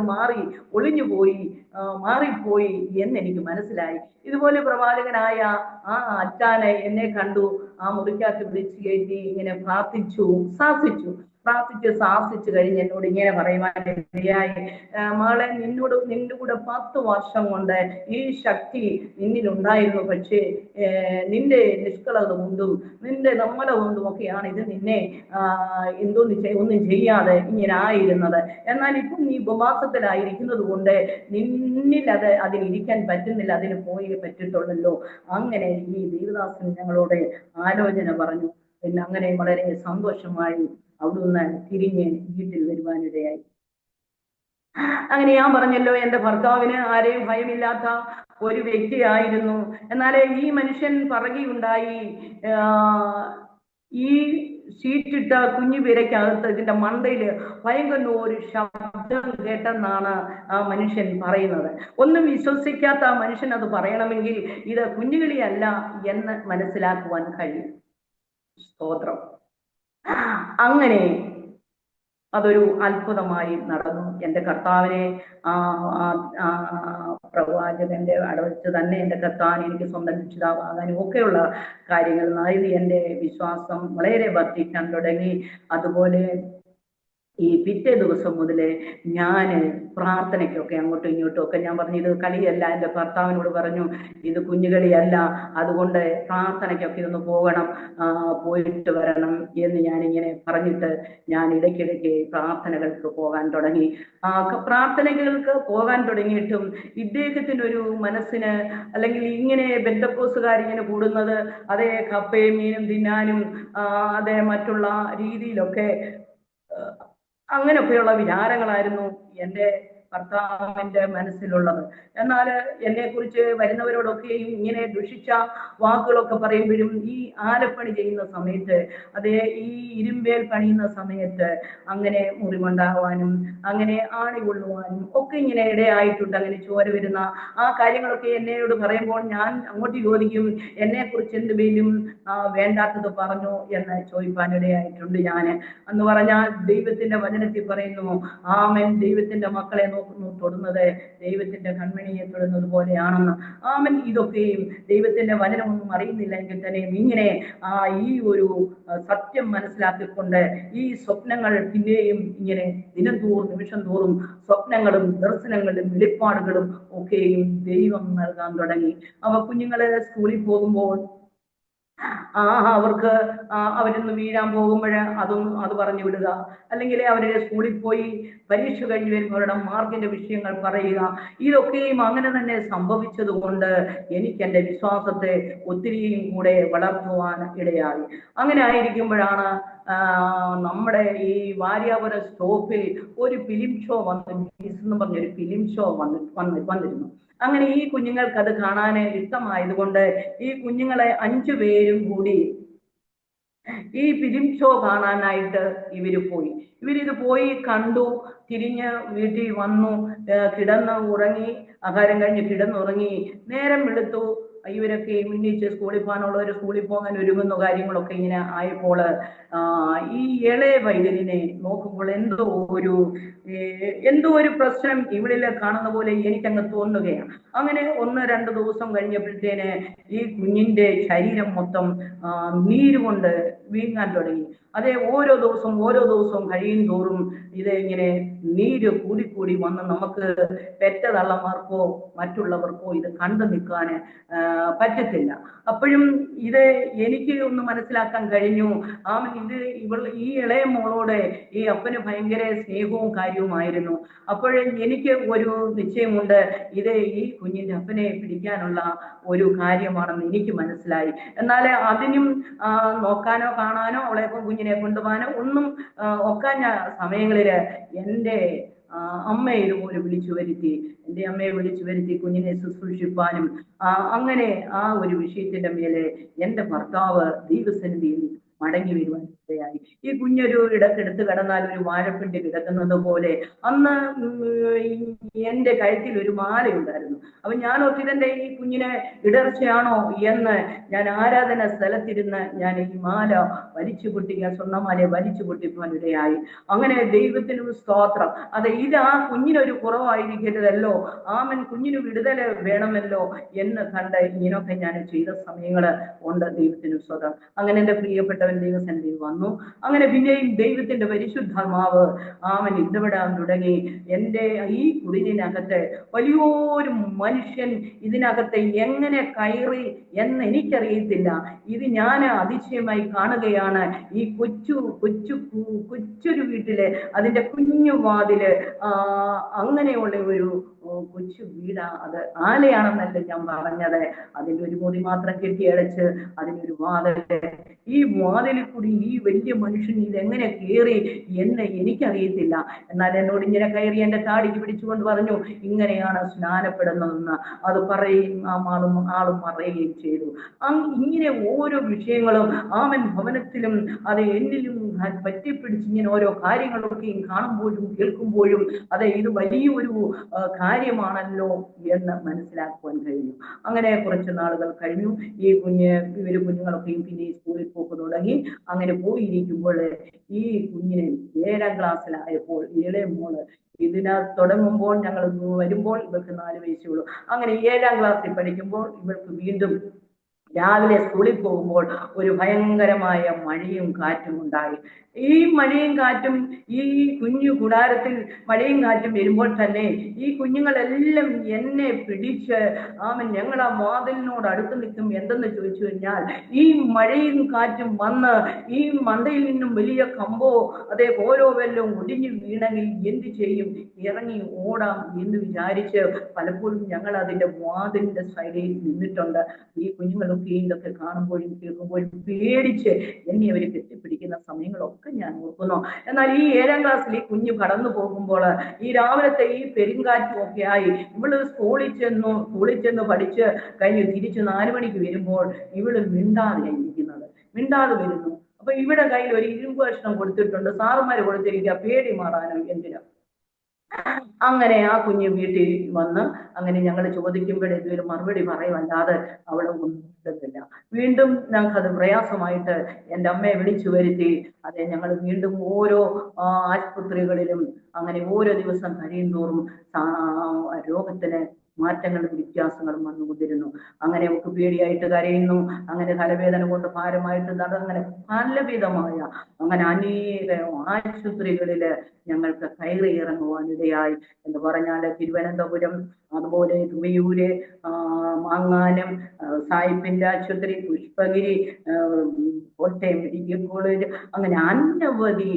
മാറിപ്പോയി എന്നെനിക്ക് മനസ്സിലായി. ഇതുപോലെ പ്രവാചകനായ ആ അച്ചാനെ എന്നെ കണ്ടു, ആ മുറിക്കകത്ത് വിളിച്ചു കയറ്റി ഇങ്ങനെ പ്രാർത്ഥിച്ച് ശാസിച്ചു കഴിഞ്ഞ് എന്നോട് ഇങ്ങനെ പറയുവാനിടയായി, മകളെ, നിന്റെ കൂടെ 10 വർഷം കൊണ്ട് ഈ ശക്തി നിന്നിലുണ്ടായിരുന്നു, പക്ഷേ നിന്റെ നിഷ്കളത കൊണ്ടും നിന്റെ നമ്മല കൊണ്ടും ഒക്കെയാണ് ഇത് നിന്നെ ഒന്നും ചെയ്യാതെ ഇങ്ങനെ ആയിരുന്നത്. എന്നാൽ ഇപ്പം നീ ഉപവാസത്തിലായിരിക്കുന്നത് കൊണ്ട് നിന്നിൽ അതിലിരിക്കാൻ പറ്റുന്നില്ല, അതിന് പോയേ പറ്റത്തുള്ളല്ലോ. അങ്ങനെ ഈ ദേവദാസൻ ഞങ്ങളോട് ആലോചന പറഞ്ഞു. പിന്നെ അങ്ങനെ വളരെ സന്തോഷമായി അവിടുന്ന് തിരിഞ്ഞ് വീട്ടിൽ വരുവാനിടയായി. അങ്ങനെ ഞാൻ പറഞ്ഞല്ലോ, എൻ്റെ ഭർത്താവിന് ആരെയും ഭയമില്ലാത്ത ഒരു വ്യക്തിയായിരുന്നു. എന്നാൽ ഈ മനുഷ്യൻ പറയുകയുണ്ടായി, ഈ ഷീറ്റിട്ട കുഞ്ഞു പേരയ്ക്കകത്ത് ഇതിന്റെ മണ്ടയില് ഭയങ്കര ഒരു ശബ്ദം കേട്ടെന്നാണ് ആ മനുഷ്യൻ പറയുന്നത്. ഒന്നും വിശ്വസിക്കാത്ത ആ മനുഷ്യൻ അത് പറയണമെങ്കിൽ ഇത് കുഞ്ഞുകളിയല്ല എന്ന് മനസ്സിലാക്കുവാൻ കഴിയും. സ്തോത്രം. അങ്ങനെ അതൊരു അത്ഭുതമായി നടന്നു. എൻ്റെ കർത്താവിനെ പ്രവാചകന്റെ അടവച്ച് തന്നെ എൻ്റെ കർത്താവിനെ എനിക്ക് സ്വന്തം രക്ഷിതാവാകാനും ഒക്കെയുള്ള കാര്യങ്ങൾ നൽകി എൻ്റെ വിശ്വാസം വളരെ വർദ്ധിക്കാൻ തുടങ്ങി. അതുപോലെ ഈ പിറ്റേ ദിവസം മുതലേ ഞാൻ പ്രാർത്ഥനയ്ക്കൊക്കെ അങ്ങോട്ടും ഇങ്ങോട്ടും ഒക്കെ ഞാൻ പറഞ്ഞു, ഇത് കളിയല്ല. എൻ്റെ ഭർത്താവിനോട് പറഞ്ഞു, ഇത് കുഞ്ഞുകളിയല്ല, അതുകൊണ്ട് പ്രാർത്ഥനയ്ക്കൊക്കെ ഒന്ന് പോയിട്ട് വരണം എന്ന് ഞാനിങ്ങനെ പറഞ്ഞിട്ട് ഞാൻ ഇടയ്ക്കിടയ്ക്ക് പ്രാർത്ഥനകൾക്ക് പോകാൻ തുടങ്ങി. പ്രാർത്ഥനകൾക്ക് പോകാൻ തുടങ്ങിയിട്ടും ഇദ്ദേഹത്തിനൊരു മനസ്സിന്, അല്ലെങ്കിൽ ഇങ്ങനെ ബെന്തക്കോസുകാരിങ്ങനെ കൂടുന്നത്, അതേ കപ്പയും മീനും തിന്നാനും അതേ മറ്റുള്ള രീതിയിലൊക്കെ അങ്ങനെയൊക്കെയുള്ള വിചാരങ്ങളായിരുന്നു എൻ്റെ ഭർത്താവിന്റെ മനസ്സിലുള്ളത്. എന്നാൽ എന്നെ കുറിച്ച് വരുന്നവരോടൊക്കെയും ഇങ്ങനെ ദുഷിച്ച വാക്കുകളൊക്കെ പറയുമ്പോഴും ഈ ആലപ്പണി ചെയ്യുന്ന സമയത്ത്, അതേ ഈ ഇരുമ്പേൽ പണിയുന്ന സമയത്ത് അങ്ങനെ മുറിവുണ്ടാവാനും അങ്ങനെ ആണി കൊള്ളുവാനും ഒക്കെ ഇങ്ങനെ ഇടയായിട്ടുണ്ട്. അങ്ങനെ ചോര വരുന്ന ആ കാര്യങ്ങളൊക്കെ എന്നോട് പറയുമ്പോൾ ഞാൻ അങ്ങോട്ട് ചോദിക്കും, എന്നെ കുറിച്ച് എന്തുമേലും വേണ്ടാത്തത് പറഞ്ഞു എന്ന് ചോദിപ്പാനിടയായിട്ടുണ്ട്. ഞാൻ എന്ന് പറഞ്ഞാൽ ദൈവത്തിന്റെ വചനത്തിൽ പറയുന്നു, ആമേൻ, ദൈവത്തിന്റെ മക്കളെ തൊടുന്നത് ദൈവത്തിന്റെ കൺമണിയെ തൊടുന്നത് പോലെയാണെന്ന്. ആമൻ. ഇതൊക്കെയും ദൈവത്തിന്റെ വചനമൊന്നും അറിയുന്നില്ലെങ്കിൽ തന്നെയും ഇങ്ങനെ ഈ ഒരു സത്യം മനസ്സിലാക്കിക്കൊണ്ട് ഈ സ്വപ്നങ്ങൾ പിന്നെയും ഇങ്ങനെ ദിനം തോറും നിമിഷം തോറും സ്വപ്നങ്ങളും ദർശനങ്ങളും വെളിപ്പാടുകളും ഒക്കെയും ദൈവം നൽകാൻ തുടങ്ങി. കുഞ്ഞുങ്ങള് സ്കൂളിൽ പോകുമ്പോൾ അവർക്ക് അവരൊന്ന് വീഴാൻ പോകുമ്പോൾ അത് പറഞ്ഞു വിടുക, അല്ലെങ്കിൽ അവരുടെ സ്കൂളിൽ പോയി പരീക്ഷ കഴിഞ്ഞ് വരുമ്പോൾ അവരുടെ മാർക്കിന്റെ വിഷയങ്ങൾ പറയുക. ഇതൊക്കെയും അങ്ങനെ തന്നെ സംഭവിച്ചത് കൊണ്ട് എനിക്ക് എൻ്റെ വിശ്വാസത്തെ ഒത്തിരിയും കൂടെ വളർത്തുവാൻ ഇടയായി. അങ്ങനെ ആയിരിക്കുമ്പോഴാണ് നമ്മുടെ ഈ വാര്യാപുരം സ്റ്റോപ്പിൽ ഒരു ഫിലിം ഷോ എന്ന് പറഞ്ഞൊരു ഫിലിം ഷോ വന്നിരുന്നു. അങ്ങനെ ഈ കുഞ്ഞുങ്ങൾക്ക് അത് കാണാൻ ഇഷ്ടമായതുകൊണ്ട് ഈ കുഞ്ഞുങ്ങളെ 5 പേരും കൂടി ഈ ഫിലിം ഷോ കാണാനായിട്ട് ഇവരിത് പോയി കണ്ടു, തിരിഞ്ഞ് വീട്ടിൽ വന്നു, കിടന്ന് ഉറങ്ങി, ആഹാരം കഴിഞ്ഞ് കിടന്നുറങ്ങി. നേരം വെളുത്തു, ഇവരൊക്കെ ഉന്നയിച്ച് സ്കൂളിൽ പോകാനുള്ളവർ സ്കൂളിൽ പോകാൻ ഒരുങ്ങുന്ന കാര്യങ്ങളൊക്കെ ഇങ്ങനെ ആയപ്പോൾ ഈ ഇളയ പൈതലിനെ നോക്കുമ്പോൾ എന്തോ ഒരു പ്രശ്നം ഇവളിൽ കാണുന്ന പോലെ എനിക്കങ്ങ് തോന്നുകയാണ്. അങ്ങനെ 1-2 ദിവസം കഴിഞ്ഞപ്പോഴത്തേന് ഈ കുഞ്ഞിന്റെ ശരീരം മൊത്തം നീരുകൊണ്ട് വീങ്ങാൻ തുടങ്ങി. അതെ, ഓരോ ദിവസവും കഴിയും തോറും ഇത് ഇങ്ങനെ നീര് കൂടിക്കൂടി വന്ന് നമുക്ക് പെറ്റ തള്ളമാർക്കോ മറ്റുള്ളവർക്കോ ഇത് കണ്ടു നിൽക്കാൻ പറ്റത്തില്ല. അപ്പോഴും ഇത് എനിക്ക് ഒന്ന് മനസ്സിലാക്കാൻ കഴിഞ്ഞു. ഈ ഇളയ മോളോട് ഈ അപ്പന് ഭയങ്കര സ്നേഹവും കാര്യവുമായിരുന്നു. അപ്പോഴേ എനിക്ക് ഒരു നിശ്ചയമുണ്ട്, ഇത് ഈ കുഞ്ഞിന്റെ അപ്പനെ പിടിക്കാനുള്ള ഒരു കാര്യമാണെന്ന് എനിക്ക് മനസ്സിലായി. എന്നാൽ അതിനും നോക്കാനോ കാണാനോ അവളെ കുഞ്ഞിനെ കൊണ്ടുപോകാനോ ഒന്നും ഒക്കാൻ സമയങ്ങളിൽ എൻ്റെ അമ്മയെ ഇതുപോലെ വിളിച്ചു വരുത്തി കുഞ്ഞിനെ ശുശ്രൂഷിപ്പാനും അങ്ങനെ ആ ഒരു വിഷയത്തിന്റെ മേലെ എൻ്റെ ഭർത്താവ് ദൈവസന്നിധിയിൽ മടങ്ങി വരുവാൻ ഇടയായി. ഈ കുഞ്ഞൊരു ഇടത്തെടുത്ത് കിടന്നാൽ ഒരു വാഴപ്പിണ്ടി കിടക്കുന്നത് പോലെ അന്ന് എൻ്റെ കഴുത്തിൽ ഒരു മാലയുണ്ടായിരുന്നു. അപ്പൊ ഞാൻ ഒത്തിരന്റെ ഈ കുഞ്ഞിനെ ഇടർച്ചയാണോ എന്ന് ഞാൻ ആരാധന സ്ഥലത്തിരുന്ന് ഞാൻ ഈ മാല വലിച്ചു പൊട്ടിക്കാൻ, സ്വർണ്ണമാലയെ വലിച്ചു പൊട്ടിക്കാൻ ഇടയായി. അങ്ങനെ ദൈവത്തിനും സ്തോത്രം. അതെ, ഇത് ആ കുഞ്ഞിനൊരു കുറവായിരിക്കരുതല്ലോ, ആമൻ, കുഞ്ഞിന് വിടുതൽ വേണമല്ലോ എന്ന് കണ്ട് ഇങ്ങനൊക്കെ ഞാൻ ചെയ്ത സമയങ്ങള് ഉണ്ട്. ദൈവത്തിനും സ്തോത്രം. അങ്ങനെ എൻ്റെ പ്രിയപ്പെട്ടവൻ ദൈവസന്നിധിയിൽ വന്നു. അങ്ങനെ പിന്നെയും ദൈവത്തിന്റെ പരിശുദ്ധാത്മാവ് ഇടപെടാൻ തുടങ്ങി. എൻ്റെ ഈ കുടിലിനകത്ത് വലിയൊരു മനുഷ്യൻ ഇതിനകത്ത് എങ്ങനെ കയറി എന്ന് എനിക്കറിയത്തില്ല. ഇത് ഞാൻ അതിശയമായി കാണുകയാണ്. ഈ കൊച്ചൊരു വീട്ടില് അതിന്റെ കുഞ്ഞു വാതില് അങ്ങനെയുള്ള ഒരു കൊച്ചു വീടാ. അത് ആലയാണെന്നല്ല ഞാൻ പറഞ്ഞത്. അതിന്റെ ഒരു മുറി മാത്രം കെട്ടിയടച്ച് അതിനൊരു വാതില്. ഈ വാതിലിൽ കൂടി ഈ വലിയ മനുഷ്യൻ ഇതെങ്ങനെ കയറി എന്ന് എനിക്കറിയത്തില്ല. എന്നാൽ എന്നോട് ഇങ്ങനെ കയറി എൻ്റെ താടിക്ക് പിടിച്ചുകൊണ്ട് പറഞ്ഞു, ഇങ്ങനെയാണ് സ്നാനപ്പെടുന്നതെന്ന്. അത് പറയുകയും ആളും പറയുകയും ചെയ്തു. ഇങ്ങനെ ഓരോ വിഷയങ്ങളും ഭവനത്തിലും അത് എന്നിലും പറ്റിപ്പിടിച്ച് ഇങ്ങനെ ഓരോ കാര്യങ്ങളൊക്കെയും കാണുമ്പോഴും കേൾക്കുമ്പോഴും അതെ, ഇത് വലിയൊരു കാര്യമാണല്ലോ എന്ന് മനസ്സിലാക്കുവാൻ കഴിഞ്ഞു. അങ്ങനെ കുറച്ച് നാളുകൾ കഴിഞ്ഞു. കുഞ്ഞുങ്ങളൊക്കെയും പിന്നെ സ്കൂളിൽ പോക്ക് തുടങ്ങി. അങ്ങനെ പോയിരിക്കുമ്പോൾ ഈ കുഞ്ഞിനെ 7ാം ക്ലാസ്സിലായപ്പോൾ ഇളയ മോള് തുടങ്ങുമ്പോൾ ഞങ്ങൾ വരുമ്പോൾ ഇവർക്ക് 4 വയസ്സേ ഉള്ളൂ. അങ്ങനെ 7ാം ക്ലാസ്സിൽ പഠിക്കുമ്പോൾ ഇവർക്ക് വീണ്ടും രാവിലെ സ്കൂളിൽ പോകുമ്പോൾ ഒരു ഭയങ്കരമായ മഴയും കാറ്റും ഉണ്ടായി. ഈ മഴയും കാറ്റും ഈ കുഞ്ഞു കൂടാരത്തിൽ മഴയും കാറ്റും വരുമ്പോൾ തന്നെ ഈ കുഞ്ഞുങ്ങളെല്ലാം എന്നെ പിടിച്ച് ഞങ്ങൾ ആ വാതിലിനോട് അടുത്ത് നിൽക്കും. എന്തെന്ന് ചോദിച്ചു കഴിഞ്ഞാൽ, ഈ മഴയും കാറ്റും വന്ന് ഈ മണ്ടയിൽ നിന്നും വലിയ കമ്പോ അതേ ഓരോ വല്ലതും ഒടിഞ്ഞു വീണെങ്കിൽ എന്ത് ചെയ്യും, ഇറങ്ങി ഓടാം എന്ന് വിചാരിച്ച് പലപ്പോഴും ഞങ്ങൾ അതിന്റെ വാതിലിന്റെ സൈഡിൽ നിന്നിട്ടുണ്ട്. ഈ കുഞ്ഞുങ്ങളൊക്കെ ഇതൊക്കെ കാണുമ്പോഴും കേൾക്കുമ്പോഴും പേടിച്ച് എന്നെ അവർ കെട്ടിപ്പിടിക്കുന്ന സമയങ്ങളൊക്കെ ഞാൻ ഓർക്കുന്നു. എന്നാൽ ഈ 7ാം ക്ലാസ്സിൽ ഈ കുഞ്ഞ് കടന്നു പോകുമ്പോൾ ഈ രാവിലത്തെ ഈ പെരുങ്കാറ്റും ഒക്കെ ആയി ഇവള് സ്കൂളിൽ ചെന്ന് പഠിച്ച് കഴിഞ്ഞ് തിരിച്ച് 4 മണിക്ക് വരുമ്പോൾ ഇവള് മിണ്ടാതെ വരുന്നു. അപ്പൊ ഇവിടെ കയ്യിൽ ഒരു ഇരുമ്പ് കഷ്ണം കൊടുത്തിട്ടുണ്ട്, സാറുമാര് കൊടുത്തിരിക്കുക പേടി മാറാനോ എന്തിനോ. അങ്ങനെ ആ കുഞ്ഞ് വീട്ടിൽ വന്ന് അങ്ങനെ ഞങ്ങൾ ചോദിക്കുമ്പോൾ ഇതൊരു മറുപടി പറയുമല്ലാതെ അവളെ ഒന്നും കിട്ടുന്നില്ല. വീണ്ടും ഞങ്ങൾക്കത് പ്രയാസമായിട്ട് എൻ്റെ അമ്മയെ വിളിച്ചു വരുത്തി. അതെ, ഞങ്ങൾ വീണ്ടും ഓരോ ആശുപത്രികളിലും അങ്ങനെ ഓരോ ദിവസം കഴിയും തോറും രോഗത്തിന് മാറ്റങ്ങളും വ്യത്യാസങ്ങളും വന്നുകൊണ്ടിരുന്നു. അങ്ങനെ ഒക്കെ പേടിയായിട്ട് കരയുന്നു. അങ്ങനെ തലവേദന കൊണ്ട് ഭാരമായിട്ട് അങ്ങനെ പലവിധമായ അങ്ങനെ അനേക ആശുപത്രികളില് ഞങ്ങൾക്ക് കയറി ഇറങ്ങുവാൻ ഇടയായി. എന്ന് പറഞ്ഞാല് തിരുവനന്തപുരം, അതുപോലെ തുവയൂര്, മാങ്ങാനം, സായിപ്പിന്റെ ആശുപത്രി, പുഷ്പഗിരി, കോട്ടയം മെഡിക്കൽ കോളേജ്, അങ്ങനെ അനവധി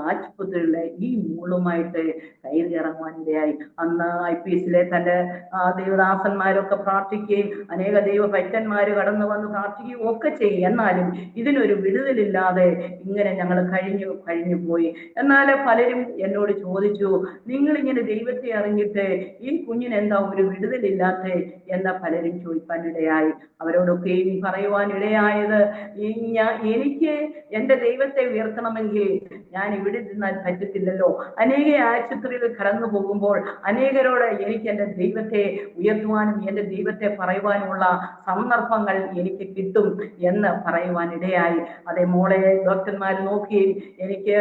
ആശുപത്രികളിലെ ഈ മൂളുമായിട്ട് കയറി ഇറങ്ങുവാനിടയായി. അന്ന് IPSലെ തന്റെ ദൈവദാസന്മാരൊക്കെ പ്രാർത്ഥിക്കുകയും അനേക ദൈവഭക്തന്മാര് കടന്നു വന്ന് പ്രാർത്ഥിക്കുകയും ഒക്കെ ചെയ്യും. എന്നാലും ഇതിനൊരു വിടുതലില്ലാതെ ഇങ്ങനെ ഞങ്ങൾ കഴിഞ്ഞു പോയി. എന്നാൽ പലരും എന്നോട് ചോദിച്ചു, നിങ്ങൾ ഇങ്ങനെ ദൈവത്തെ അറിഞ്ഞിട്ട് ഈ കുഞ്ഞിന് എന്താ ഒരു വിടുതലില്ലാത്ത എന്ന പലരും ചോദിക്കാനിടയായി. അവരോടൊക്കെയും പറയുവാനിടയായത്, എനിക്ക് എന്റെ ദൈവത്തെ ഉയർത്തണമെങ്കിൽ ഞാൻ ഇവിടെ നിന്നാൽ പറ്റത്തില്ലല്ലോ. അനേക ആശുപത്രികൾ കടന്നു പോകുമ്പോൾ അനേകരോട് എനിക്ക് എന്റെ ദൈവത്തെ ഉയർത്തുവാനും എന്റെ ദൈവത്തെ പറയുവാനുമുള്ള സന്ദർഭങ്ങൾ എനിക്ക് കിട്ടും എന്ന് പറയുവാനിടയായി. അതേ മോളെ ഡോക്ടർമാർ നോക്കുകയും എനിക്ക്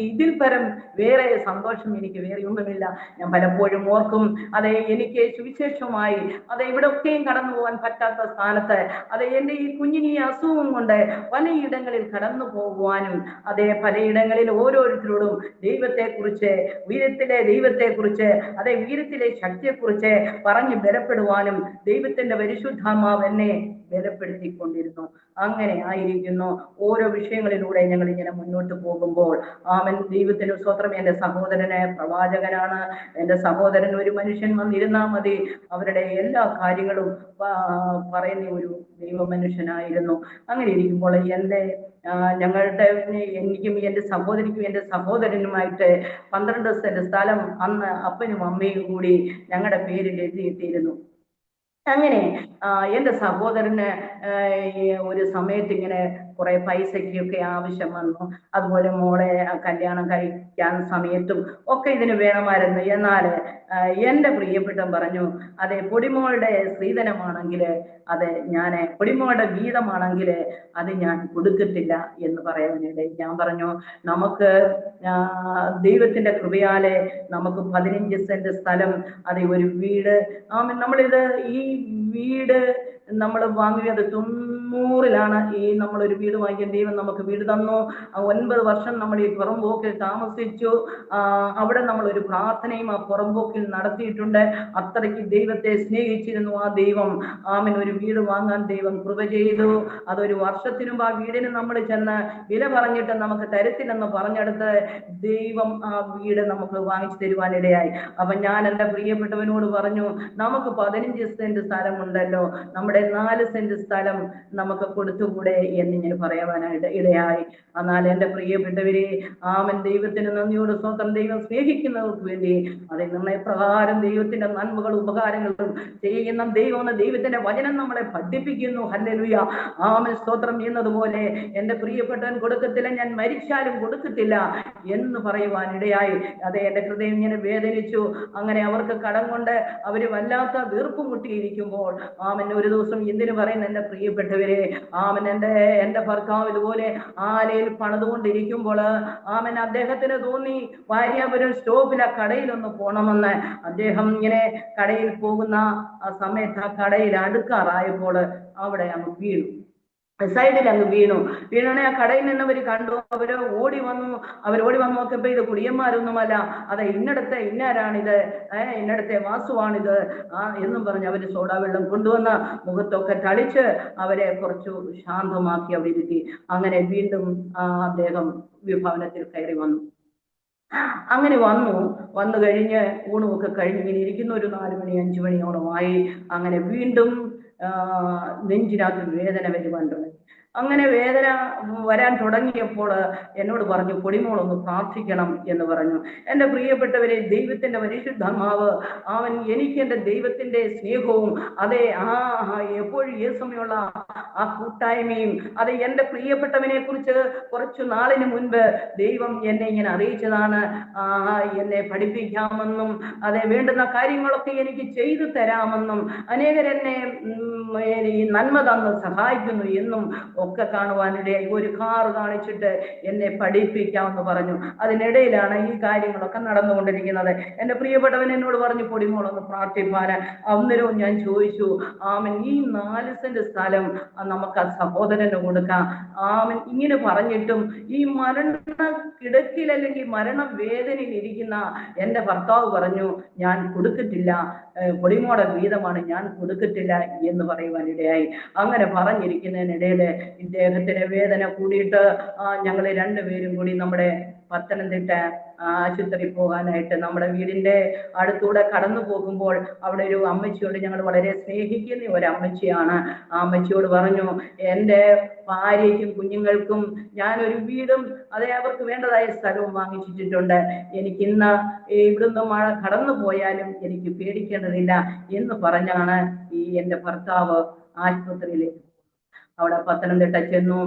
ഇതിൽ പരം വേറെ സന്തോഷം എനിക്ക് വേറെ ഒന്നുമില്ല. ഞാൻ പലപ്പോഴും ഓർക്കും, അതെ എനിക്ക് സുവിശേഷമായി ഇവിടൊക്കെയും കടന്നു പോകാൻ പറ്റാത്ത സ്ഥാനത്ത് എന്റെ ഈ കുഞ്ഞിന് ഈ അസുഖം കൊണ്ട് പലയിടങ്ങളിൽ കടന്നു പോകുവാനും പലയിടങ്ങളിൽ ഓരോരുത്തരോടും ദൈവത്തെക്കുറിച്ച്, ദൈവത്തെക്കുറിച്ച് ഉയരത്തിലെ ശക്തിയെക്കുറിച്ച് പറഞ്ഞ് ബലപ്പെടുവാനും ദൈവത്തിന്റെ പരിശുദ്ധാത്മാവ് എന്നെ ബലപ്പെടുത്തിക്കൊണ്ടിരുന്നു. അങ്ങനെ ആയിരിക്കുന്നു ഓരോ വിഷയങ്ങളിലൂടെ ഞങ്ങൾ ഇങ്ങനെ മുന്നോട്ട് പോകുമ്പോൾ. ദൈവത്തിന് സ്തോത്രം. എന്റെ സഹോദരന് പ്രവാചകനാണ്. എന്റെ സഹോദരൻ ഒരു മനുഷ്യൻ വന്നിരുന്നാൽ മതി, അവരുടെ എല്ലാ കാര്യങ്ങളും പറയുന്ന ഒരു ദൈവ മനുഷ്യനായിരുന്നു. അങ്ങനെ ഇരിക്കുമ്പോൾ എനിക്കും എന്റെ സഹോദരിക്കും എന്റെ സഹോദരനുമായിട്ട് 12 സെന്റ് സ്ഥലം അന്ന് അപ്പനും അമ്മയും കൂടി ഞങ്ങളുടെ പേരിൽ എഴുതിയിട്ടിരുന്നു. അങ്ങനെ എന്റെ സഹോദരന് ഒരു സമയത്ത് ഇങ്ങനെ കുറെ പൈസയ്ക്കൊക്കെ ആവശ്യം വന്നു. അതുപോലെ മോളെ കല്യാണം കഴിക്കാൻ സമയത്തും ഒക്കെ ഇതിന് വേണമായിരുന്നു. എന്നാൽ എന്റെ പ്രിയപ്പെട്ടൻ പറഞ്ഞു, പൊടിമോളുടെ സ്ത്രീധനമാണെങ്കിൽ പൊടിമോളുടെ ഗീതമാണെങ്കിൽ അത് ഞാൻ കൊടുക്കത്തില്ല എന്ന് പറയാനിടയിൽ ഞാൻ പറഞ്ഞു, നമുക്ക് ദൈവത്തിന്റെ കൃപയാലെ നമുക്ക് 15 സെന്റ് സ്ഥലം, ഒരു വീട്, നമ്മളിത് ഈ വീട് നമ്മൾ വാങ്ങിയത് 90-ലാണ്. നമ്മളൊരു വീട് വാങ്ങിക്കാൻ ദൈവം നമുക്ക് വീട് തന്നു. 9 വർഷം നമ്മൾ ഈ പുറംപോക്കിൽ താമസിച്ചു. അവിടെ നമ്മളൊരു പ്രാർത്ഥനയും ആ പുറംപോക്കിൽ നടത്തിയിട്ടുണ്ട്. അത്രയ്ക്ക് ദൈവത്തെ സ്നേഹിച്ചിരുന്നു ആ ദൈവം. ഒരു വീട് വാങ്ങാൻ ദൈവം കൃപ ചെയ്തു. അതൊരു വർഷത്തിനും ആ വീടിന് നമ്മൾ ചെന്ന് വില പറഞ്ഞിട്ട് നമുക്ക് തരത്തില്ലെന്ന് പറഞ്ഞെടുത്ത് ദൈവം ആ വീട് നമുക്ക് വാങ്ങിച്ചു തരുവാനിടയായി. അപ്പൊ ഞാൻ എന്റെ പ്രിയപ്പെട്ടവനോട് പറഞ്ഞു, നമുക്ക് 15 സെന്റ് സ്ഥലമുണ്ടല്ലോ, നമ്മുടെ 4 സെന്റ് സ്ഥലം നമുക്ക് കൊടുത്തുകൂടെ എന്ന് ഞാൻ പറയാനായിട്ട് ഇടയായി. എന്നാൽ എന്റെ പ്രിയപ്പെട്ടവരെ, ദൈവത്തിന് നന്ദിയോട് സ്വന്തം ദൈവം സ്നേഹിക്കുന്നവർക്ക് വേണ്ടി നിർണയപ്രകാരം ദൈവത്തിന്റെ നന്മകളും ഉപകാരങ്ങളും ചെയ്യുന്ന ദൈവത്തിന്റെ വചനം നമ്മളെ പഠിപ്പിക്കുന്നു. ഹല്ലേലൂയ, സ്തോത്രം എന്നതുപോലെ എന്റെ പ്രിയപ്പെട്ടവൻ കൊടുക്കത്തില്ല, ഞാൻ മരിച്ചാലും കൊടുക്കത്തില്ല എന്ന് പറയുവാനിടയായി. എന്റെ ഹൃദയം ഇങ്ങനെ വേദനിച്ചു. അങ്ങനെ അവർക്ക് കടം കൊണ്ട് അവര് വല്ലാത്ത വീർപ്പ് മുട്ടിയിരിക്കുമ്പോൾ ഒരു ദിവസം എന്തിനു പറയുന്ന എന്റെ പ്രിയപ്പെട്ടവരെ, എന്റെ ഭർത്താവ് ഇതുപോലെ ആലയിൽ പണിതുകൊണ്ടിരിക്കുമ്പോൾ അദ്ദേഹത്തിന് തോന്നി വാര്യാപുരം സ്റ്റോപ്പിലെ കടയിലൊന്ന് പോണമെന്ന്. അദ്ദേഹം ഇങ്ങനെ കടയിൽ പോകുന്ന ആ സമയത്ത് ആ കടയിൽ അടുക്കാറായപ്പോൾ അവിടെ അങ്ങ് വീണു, സൈഡിൽ അങ്ങ് വീണോണെ ആ കടയിൽ നിന്നവർ കണ്ടു. അവര് ഓടി വന്നു നോക്കിയപ്പോ ഇത് കുടിയന്മാരൊന്നുമല്ല, ഇന്നാരാണിത്, ഇന്നടത്തെ വാസുവാണിത് എന്നും പറഞ്ഞ് അവര് സോഡാ വെള്ളം കൊണ്ടുവന്ന് മുഖത്തൊക്കെ തളിച്ച് അവരെ കുറച്ചു ശാന്തമാക്കി അവിടെ ഇരുത്തി. അങ്ങനെ വീണ്ടും അദ്ദേഹം വിഭവനത്തിൽ കയറി വന്നു. അങ്ങനെ വന്നു കഴിഞ്ഞ് ഊണുമൊക്കെ കഴിഞ്ഞ് ഇങ്ങനെ ഇരിക്കുന്ന ഒരു 4 മണി 5 മണിയോളമായി. അങ്ങനെ വീണ്ടും നെഞ്ചിനകത്ത് വേദന വരുവാൻ തുടങ്ങി. അങ്ങനെ വേദന വരാൻ തുടങ്ങിയപ്പോൾ എന്നോട് പറഞ്ഞു, പൊടിമോളൊന്ന് പ്രാർത്ഥിക്കണം എന്ന് പറഞ്ഞു. എൻ്റെ പ്രിയപ്പെട്ടവരെ, ദൈവത്തിന്റെ പരിശുദ്ധാത്മാവ് എനിക്ക് എൻ്റെ ദൈവത്തിന്റെ സ്നേഹവും എപ്പോഴും ഈ സമയമുള്ള ആ കൂട്ടായ്മയും എൻ്റെ പ്രിയപ്പെട്ടവനെ കുറിച്ച് കുറച്ചു നാളിന് മുൻപ് ദൈവം എന്നെ ഇങ്ങനെ അറിയിച്ചതാണ്. എന്നെ പഠിപ്പിക്കാമെന്നും വേണ്ടുന്ന കാര്യങ്ങളൊക്കെ എനിക്ക് ചെയ്തു തരാമെന്നും അനേകരെന്നെ നന്മ തന്ന് സഹായിക്കുന്നു എന്നും ഒക്കെ കാണുവാനിടയായി. ഒരു കാറ് കാണിച്ചിട്ട് എന്നെ പഠിപ്പിക്കാമെന്ന് പറഞ്ഞു. അതിനിടയിലാണ് ഈ കാര്യങ്ങളൊക്കെ നടന്നുകൊണ്ടിരിക്കുന്നത്. എൻ്റെ പ്രിയപ്പെട്ടവൻ എന്നോട് പറഞ്ഞു, പൊടിമോളൊന്ന് പ്രാർത്ഥിപ്പാന്. അന്നേരവും ഞാൻ ചോദിച്ചു, ആമൻ, ഈ 4 സെന്റ് സ്ഥലം നമുക്ക് ആ സഹോദരന് കൊടുക്കാം. ആമൻ ഇങ്ങനെ പറഞ്ഞിട്ടും ഈ മരണ കിടക്കിൽ അല്ലെങ്കിൽ മരണവേദനയിൽ ഇരിക്കുന്ന എൻ്റെ ഭർത്താവ് പറഞ്ഞു, ഞാൻ കൊടുത്തിട്ടില്ല, പൊടിമോടെ വീതമാണ്, ഞാൻ കൊടുത്തിട്ടില്ല എന്ന് പറയുവാനിടയായി. അങ്ങനെ പറഞ്ഞിരിക്കുന്നതിനിടയിൽ ഇദ്ദേഹത്തിന് വേദന കൂടിയിട്ട് ഞങ്ങൾ രണ്ടുപേരും കൂടി നമ്മുടെ പത്തനംതിട്ട ആശുപത്രി പോകാനായിട്ട് നമ്മുടെ വീടിന്റെ അടുത്തൂടെ കടന്നു പോകുമ്പോൾ അവിടെ ഒരു അമ്മച്ചിയോട്, ഞങ്ങൾ വളരെ സ്നേഹിക്കുന്ന ഒരു അമ്മച്ചിയാണ്, ആ അമ്മച്ചിയോട് പറഞ്ഞു, എൻ്റെ ഭാര്യയ്ക്കും കുഞ്ഞുങ്ങൾക്കും ഞാനൊരു വീടും അതേ അവർക്ക് വേണ്ടതായ സ്ഥലവും വാങ്ങിച്ചിട്ടുണ്ട്. എനിക്ക് ഇന്ന് ഇവിടുന്ന് മഴ കടന്നു പോയാലും എനിക്ക് പേടിക്കേണ്ടതില്ല എന്ന് പറഞ്ഞാണ് ഈ എൻ്റെ ഭർത്താവ് ആശുപത്രിയിലേക്ക്. അവിടെ പത്തനംതിട്ട ചെന്നു,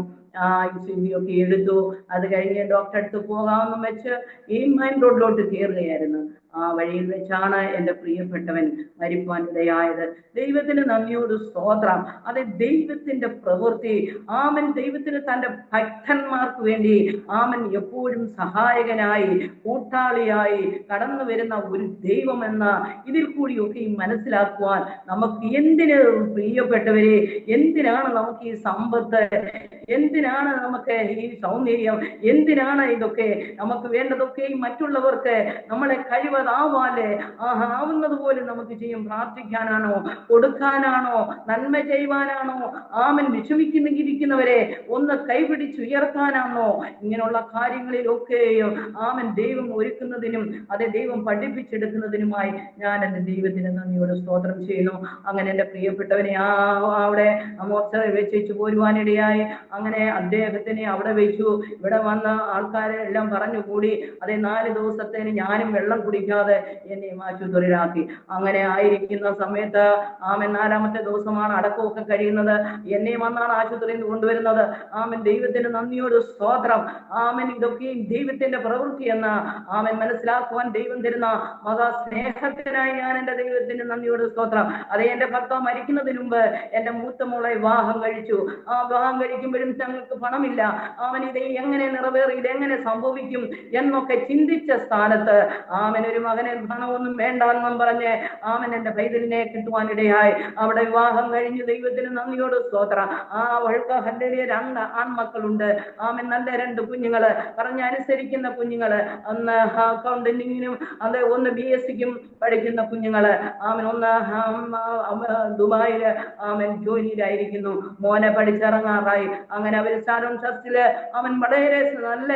ECG ഒക്കെ എടുത്തു. അത് കഴിഞ്ഞ് ഡോക്ടറെ അടുത്ത് പോകാമെന്ന് വെച്ച് ഈ മെയിൻ റോഡിലോട്ട് കയറുകയായിരുന്നു. ആ വഴിയിൽ വെച്ചാണ് എൻ്റെ പ്രിയപ്പെട്ടവൻ മരിപ്പാനിടയായത്. ദൈവത്തിന് നന്ദിയോട് സ്തോത്രം. അത് ദൈവത്തിന്റെ പ്രവൃത്തി. ആമൻ ദൈവത്തിന് തൻ്റെ ഭക്തന്മാർക്ക് വേണ്ടി ആമൻ എപ്പോഴും സഹായകനായി കൂട്ടാളിയായി കടന്നു വരുന്ന ഒരു ദൈവമെന്ന ഇതിൽ കൂടിയൊക്കെ മനസ്സിലാക്കുവാൻ നമുക്ക് എന്തിന് പ്രിയപ്പെട്ടവരെ, എന്തിനാണ് നമുക്ക് ഈ സമ്പത്ത്, എന്തിനാണ് നമുക്ക് ഈ സൗന്ദര്യം, എന്തിനാണ് ഇതൊക്കെ? നമുക്ക് വേണ്ടതൊക്കെ മറ്റുള്ളവർക്ക് നമ്മളെ കഴിവതാവാലെ ആവുന്നത് പോലെ നമുക്ക് ചെയ്യും. പ്രാർത്ഥിക്കാനാണോ, കൊടുക്കാനാണോ, നന്മ ചെയ്യുവാനാണോ, ആമൻ വിഷമിക്കുന്നിരിക്കുന്നവരെ ഒന്ന് കൈപിടിച്ചുയർത്താനാണോ? ഇങ്ങനെയുള്ള കാര്യങ്ങളിലൊക്കെയും ആമൻ ദൈവം ഒരുക്കുന്നതിനും അതെ ദൈവം പഠിപ്പിച്ചെടുക്കുന്നതിനുമായി ഞാൻ എൻ്റെ ദൈവത്തിന് നന്ദിയോട് സ്തോത്രം ചെയ്യുന്നു. അങ്ങനെ എൻ്റെ പ്രിയപ്പെട്ടവനെ അവിടെ മോർച്ചറി വെച്ചു പോരുവാനിടയായി. അങ്ങനെ അദ്ദേഹത്തിനെ അവിടെ വെച്ചു. ഇവിടെ വന്ന ആൾക്കാരെ എല്ലാം പറഞ്ഞുകൂടി. അതേ 4 ദിവസത്തേന് ഞാനും വെള്ളം കുടിക്കാതെ എന്നെയും ആശുപത്രിയിലാക്കി. അങ്ങനെ ആയിരിക്കുന്ന സമയത്ത് ആമൻ 4ാമത്തെ ദിവസമാണ് അടക്കമൊക്കെ കഴിയുന്നത്. എന്നെയും വന്നാണ് ആശുപത്രിയിൽ നിന്ന് കൊണ്ടുവരുന്നത്. ആമൻ ദൈവത്തിന് നന്ദിയോട് സ്തോത്രം. ആമൻ ഇതൊക്കെയും ദൈവത്തിന്റെ പ്രവൃത്തി എന്ന ആമൻ മനസ്സിലാക്കുവാൻ ദൈവം തരുന്ന മഹാ സ്നേഹത്തിനായി ഞാൻ എൻ്റെ ദൈവത്തിന് നന്ദിയോട് സ്തോത്രം. അതേ എൻ്റെ ഭർത്താവ് മരിക്കുന്നതിന് മുമ്പ് എൻ്റെ മൂത്ത മോളെ വിവാഹം കഴിച്ചു. ആ വിവാഹം കഴിക്കുമ്പോഴും ഞങ്ങൾക്ക് പണമില്ല. അവൻ ഇത് എങ്ങനെ നിറവേറി, ഇതെങ്ങനെ സംഭവിക്കും എന്നൊക്കെ ചിന്തിച്ച സ്ഥാനത്ത് ആമൻ ഒരു മകനെ പണമൊന്നും വേണ്ടെന്നും പറഞ്ഞ് ആമൻ എൻ്റെ പൈതലിനെ കിട്ടുവാനിടയായി. അവിടെ വിവാഹം കഴിഞ്ഞ് ദൈവത്തിന് നന്ദിയോട് സ്തോത്രം. അവൾക്ക് 2 ആൺമക്കളുണ്ട്. ആമൻ നല്ല 2 കുഞ്ഞുങ്ങള്, പറഞ്ഞനുസരിക്കുന്ന കുഞ്ഞുങ്ങള്. അന്ന് അക്കൗണ്ടന്റിങ്ങിനും അത് ഒന്ന് BSCക്കും പഠിക്കുന്ന കുഞ്ഞുങ്ങള്. ആമൻ ഒന്ന് ദുബായില് ആമൻ ജോലിയിലായിരിക്കുന്നു. മോനെ പഠിച്ചിറങ്ങാറായി. അങ്ങനെ അവർ സാരോൺ ചർച്ചില് അവൻ വളരെ നല്ല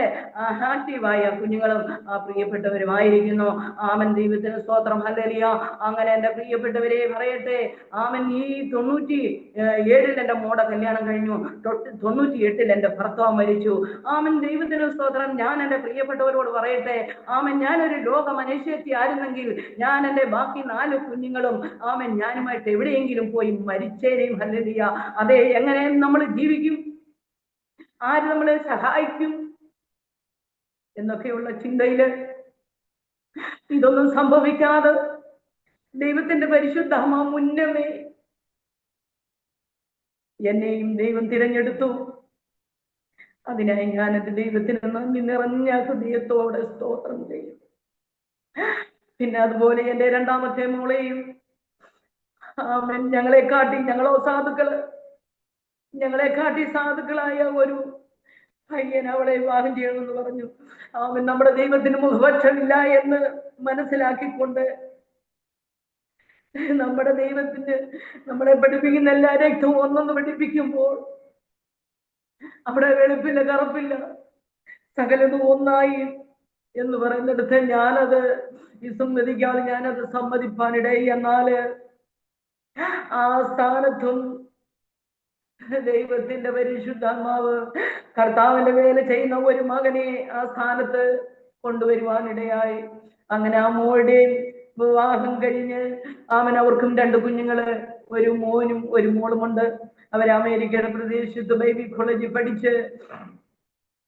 ആക്റ്റീവായ കുഞ്ഞുങ്ങളും പ്രിയപ്പെട്ടവരുമായിരിക്കുന്നു. ആമൻ ദൈവത്തിന് സ്തോത്രം. ഹല്ലേലൂയ. അങ്ങനെ എൻ്റെ പ്രിയപ്പെട്ടവരെ പറയട്ടെ, ആമൻ ഈ 97 എൻ്റെ മോടെ കല്യാണം കഴിഞ്ഞു. 98 എൻ്റെ ഭർത്താവ് മരിച്ചു. ആമൻ ദൈവത്തിന് സ്തോത്രം. ഞാൻ എൻ്റെ പ്രിയപ്പെട്ടവരോട് പറയട്ടെ, ആമൻ ഞാനൊരു ലോക മനുഷ്യത്തി ആയിരുന്നെങ്കിൽ ഞാൻ എൻ്റെ ബാക്കി 4 കുഞ്ഞുങ്ങളും ആമൻ ഞാനുമായിട്ട് എവിടെയെങ്കിലും പോയി മരിച്ചേനെയും. ഹല്ലേലൂയ. അതെ, എങ്ങനെ നമ്മൾ ജീവിക്കും, ആര് നമ്മളെ സഹായിക്കും എന്നൊക്കെയുള്ള ചിന്തയില് ഇതൊന്നും സംഭവിക്കാതെ ദൈവത്തിന്റെ പരിശുദ്ധാത്മാ മുന്നമേ എന്നെയും ദൈവം തിരഞ്ഞെടുത്തു. അതിനായി ഞാൻ എൻ്റെ ദൈവത്തിന് നന്ദി നിറഞ്ഞ ഹൃദയത്തോടെ സ്തോത്രം ചെയ്യും. പിന്നെ അതുപോലെ എൻ്റെ 2ാമത്തെ മോളെയും ആമൻ ഞങ്ങളോ സാധുക്കളായ ഒരു പയ്യൻ അവളെ വിവാഹം ചെയ്യണമെന്ന് പറഞ്ഞു. അവൻ നമ്മുടെ ദൈവത്തിന് മുഖപക്ഷമില്ല എന്ന് മനസ്സിലാക്കിക്കൊണ്ട് നമ്മുടെ ദൈവത്തിന് നമ്മളെ പഠിപ്പിക്കുന്ന എല്ലാ രക്തവും ഒന്നൊന്ന് പഠിപ്പിക്കുമ്പോൾ അവിടെ വെളുപ്പില്ല കറുപ്പില്ല, സകലതും ഒന്നായി എന്ന് പറയുന്നിടത്ത് ഞാനത് വിസമ്മതിക്കാതെ ഞാനത് സമ്മതിപ്പാനിടയി. എന്നാല് ആ സ്ഥാനത്തും ദൈവത്തിന്റെ പരിശുദ്ധാത്മാവ് കർത്താവിന്റെ വേല ചെയ്യുന്ന ഒരു മകനെ ആ സ്ഥാനത്ത് കൊണ്ടുവരുവാനിടയായി. അങ്ങനെ ആ മോളുടെയും വിവാഹം കഴിഞ്ഞ് അവർക്കും 2 കുഞ്ഞുങ്ങള്, ഒരു മോനും ഒരു മോളുമുണ്ട്. അവർ അമേരിക്കയുടെ പ്രദേശത്ത് ബൈബിൾ കോളേജിൽ പഠിച്ച്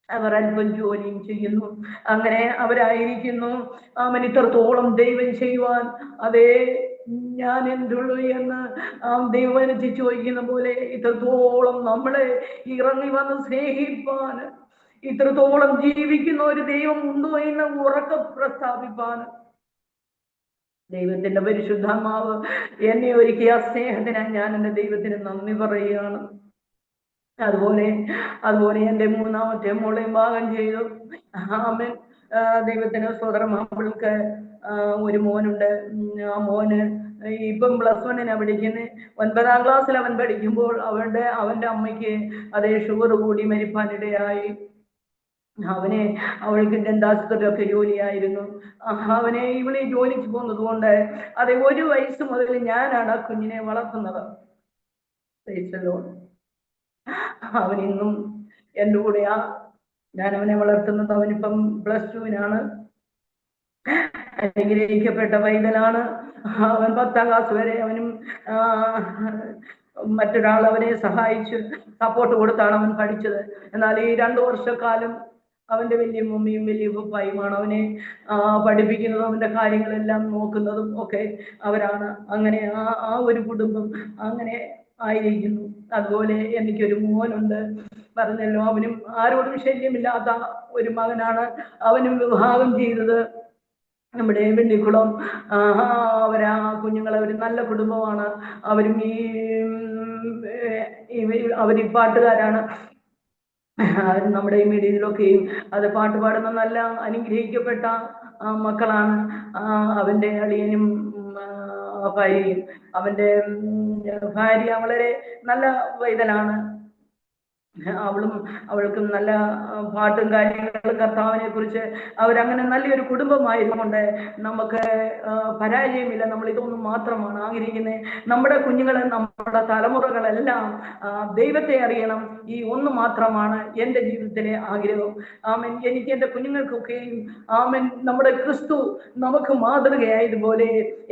അവർ അല്പം ജോലിയും ചെയ്യുന്നു. അങ്ങനെ അവരായിരിക്കുന്നു. ഇത്രത്തോളം ദൈവം ചെയ്യുവാൻ അതേ ഞാൻ എന്തുള്ളൂ എന്ന് ദൈവവചനത്തിൽ ചോദിക്കുന്ന പോലെ ഇത്രത്തോളം നമ്മളെ ഇറങ്ങി വന്ന് സ്നേഹിപ്പാൻ, ഇത്രത്തോളം ജീവിക്കുന്ന ഒരു ദൈവം ഉണ്ടോ എന്ന് ഉറക്കെ പ്രസ്താവിപ്പാൻ ദൈവത്തിന്റെ പരിശുദ്ധാത്മാവ് എന്നെ ഒരുക്കിയ സ്നേഹത്തിനായി ഞാൻ എൻ്റെ ദൈവത്തിന് നന്ദി പറയുകയാണ്. അതുപോലെ എൻ്റെ മൂന്നാമത്തെ മോളെയും ഭാഗം ചെയ്തു. ആമേൻ. ദൈവത്തിന് സ്വതന്ത്രം. അവൾക്ക് ഒരു മോനുണ്ട്. ആ മോന് ഇപ്പം +1 പഠിക്കുന്നത്. 9ാം ക്ലാസ്സിൽ അവൻ പഠിക്കുമ്പോൾ അവന്റെ അമ്മയ്ക്ക് അതേ ഷുഗർ കൂടി മരിപ്പാനിടയായി. അവൾക്ക് ദന്താശുപത്രിയൊക്കെ ജോലിയായിരുന്നു. ഇവളെ ജോലിക്ക് പോകുന്നത് കൊണ്ട് അതെ 1 വയസ്സ് മുതൽ ഞാനാണ് ആ കുഞ്ഞിനെ വളർത്തുന്നത്. അവൻ ഇന്നും എൻ്റെ കൂടെയാ. ഞാൻ അവനെ വളർത്തുന്നത്. അവനിപ്പം +2 അനുഗ്രഹിക്കപ്പെട്ട പൈതലാണ്. അവൻ 10ാം ക്ലാസ് വരെ അവനും മറ്റൊരാൾ അവനെ സഹായിച്ച് സപ്പോർട്ട് കൊടുത്താണ് അവൻ പഠിച്ചത്. എന്നാൽ ഈ 2 വർഷക്കാലം അവന്റെ വലിയ മമ്മിയും വലിയ പപ്പായുമാണ് അവനെ പഠിപ്പിക്കുന്നതും അവന്റെ കാര്യങ്ങളെല്ലാം നോക്കുന്നതും ഒക്കെ അവരാണ്. അങ്ങനെ ആ ഒരു കുടുംബം അങ്ങനെ ആയിരിക്കുന്നു. അതുപോലെ എനിക്കൊരു മോനുണ്ട്, പറഞ്ഞല്ലോ. അവനും ആരോടും ശല്യമില്ലാത്ത ഒരു മകനാണ്. അവനും വിവാഹം ചെയ്തത് നമ്മുടെ വെണ്ണിക്കുളം. അവരാ കുഞ്ഞുങ്ങളെ ഒരു നല്ല കുടുംബമാണ്. അവരും അവർ പാട്ടുകാരാണ്. നമ്മുടെ ഈ മീഡിയയിലൊക്കെയും അത് പാട്ട് പാടുന്ന നല്ല അനുഗ്രഹിക്കപ്പെട്ട മക്കളാണ്. അവന്റെ അളിയനും ഭാര്യയും. അവന്റെ ഭാര്യ വളരെ നല്ല വൈതലാണ്. അവൾക്കും നല്ല പാട്ടും കാര്യങ്ങളും കർത്താവിനെ കുറിച്ച് അവരങ്ങനെ നല്ലൊരു കുടുംബമായതുകൊണ്ട് നമുക്ക് പരാജയമില്ല. നമ്മൾ ഇതൊന്നും മാത്രമാണ് ആഗ്രഹിക്കുന്നത്. നമ്മുടെ കുഞ്ഞുങ്ങളെ, നമ്മുടെ തലമുറകളെല്ലാം ദൈവത്തെ അറിയണം. ഈ ഒന്ന് മാത്രമാണ് എൻ്റെ ജീവിതത്തിലെ ആഗ്രഹം. ആമൻ. എനിക്ക് എൻ്റെ കുഞ്ഞുങ്ങൾക്കൊക്കെയും ആമൻ നമ്മുടെ ക്രിസ്തു നമുക്ക് മാതൃകയായതുപോലെ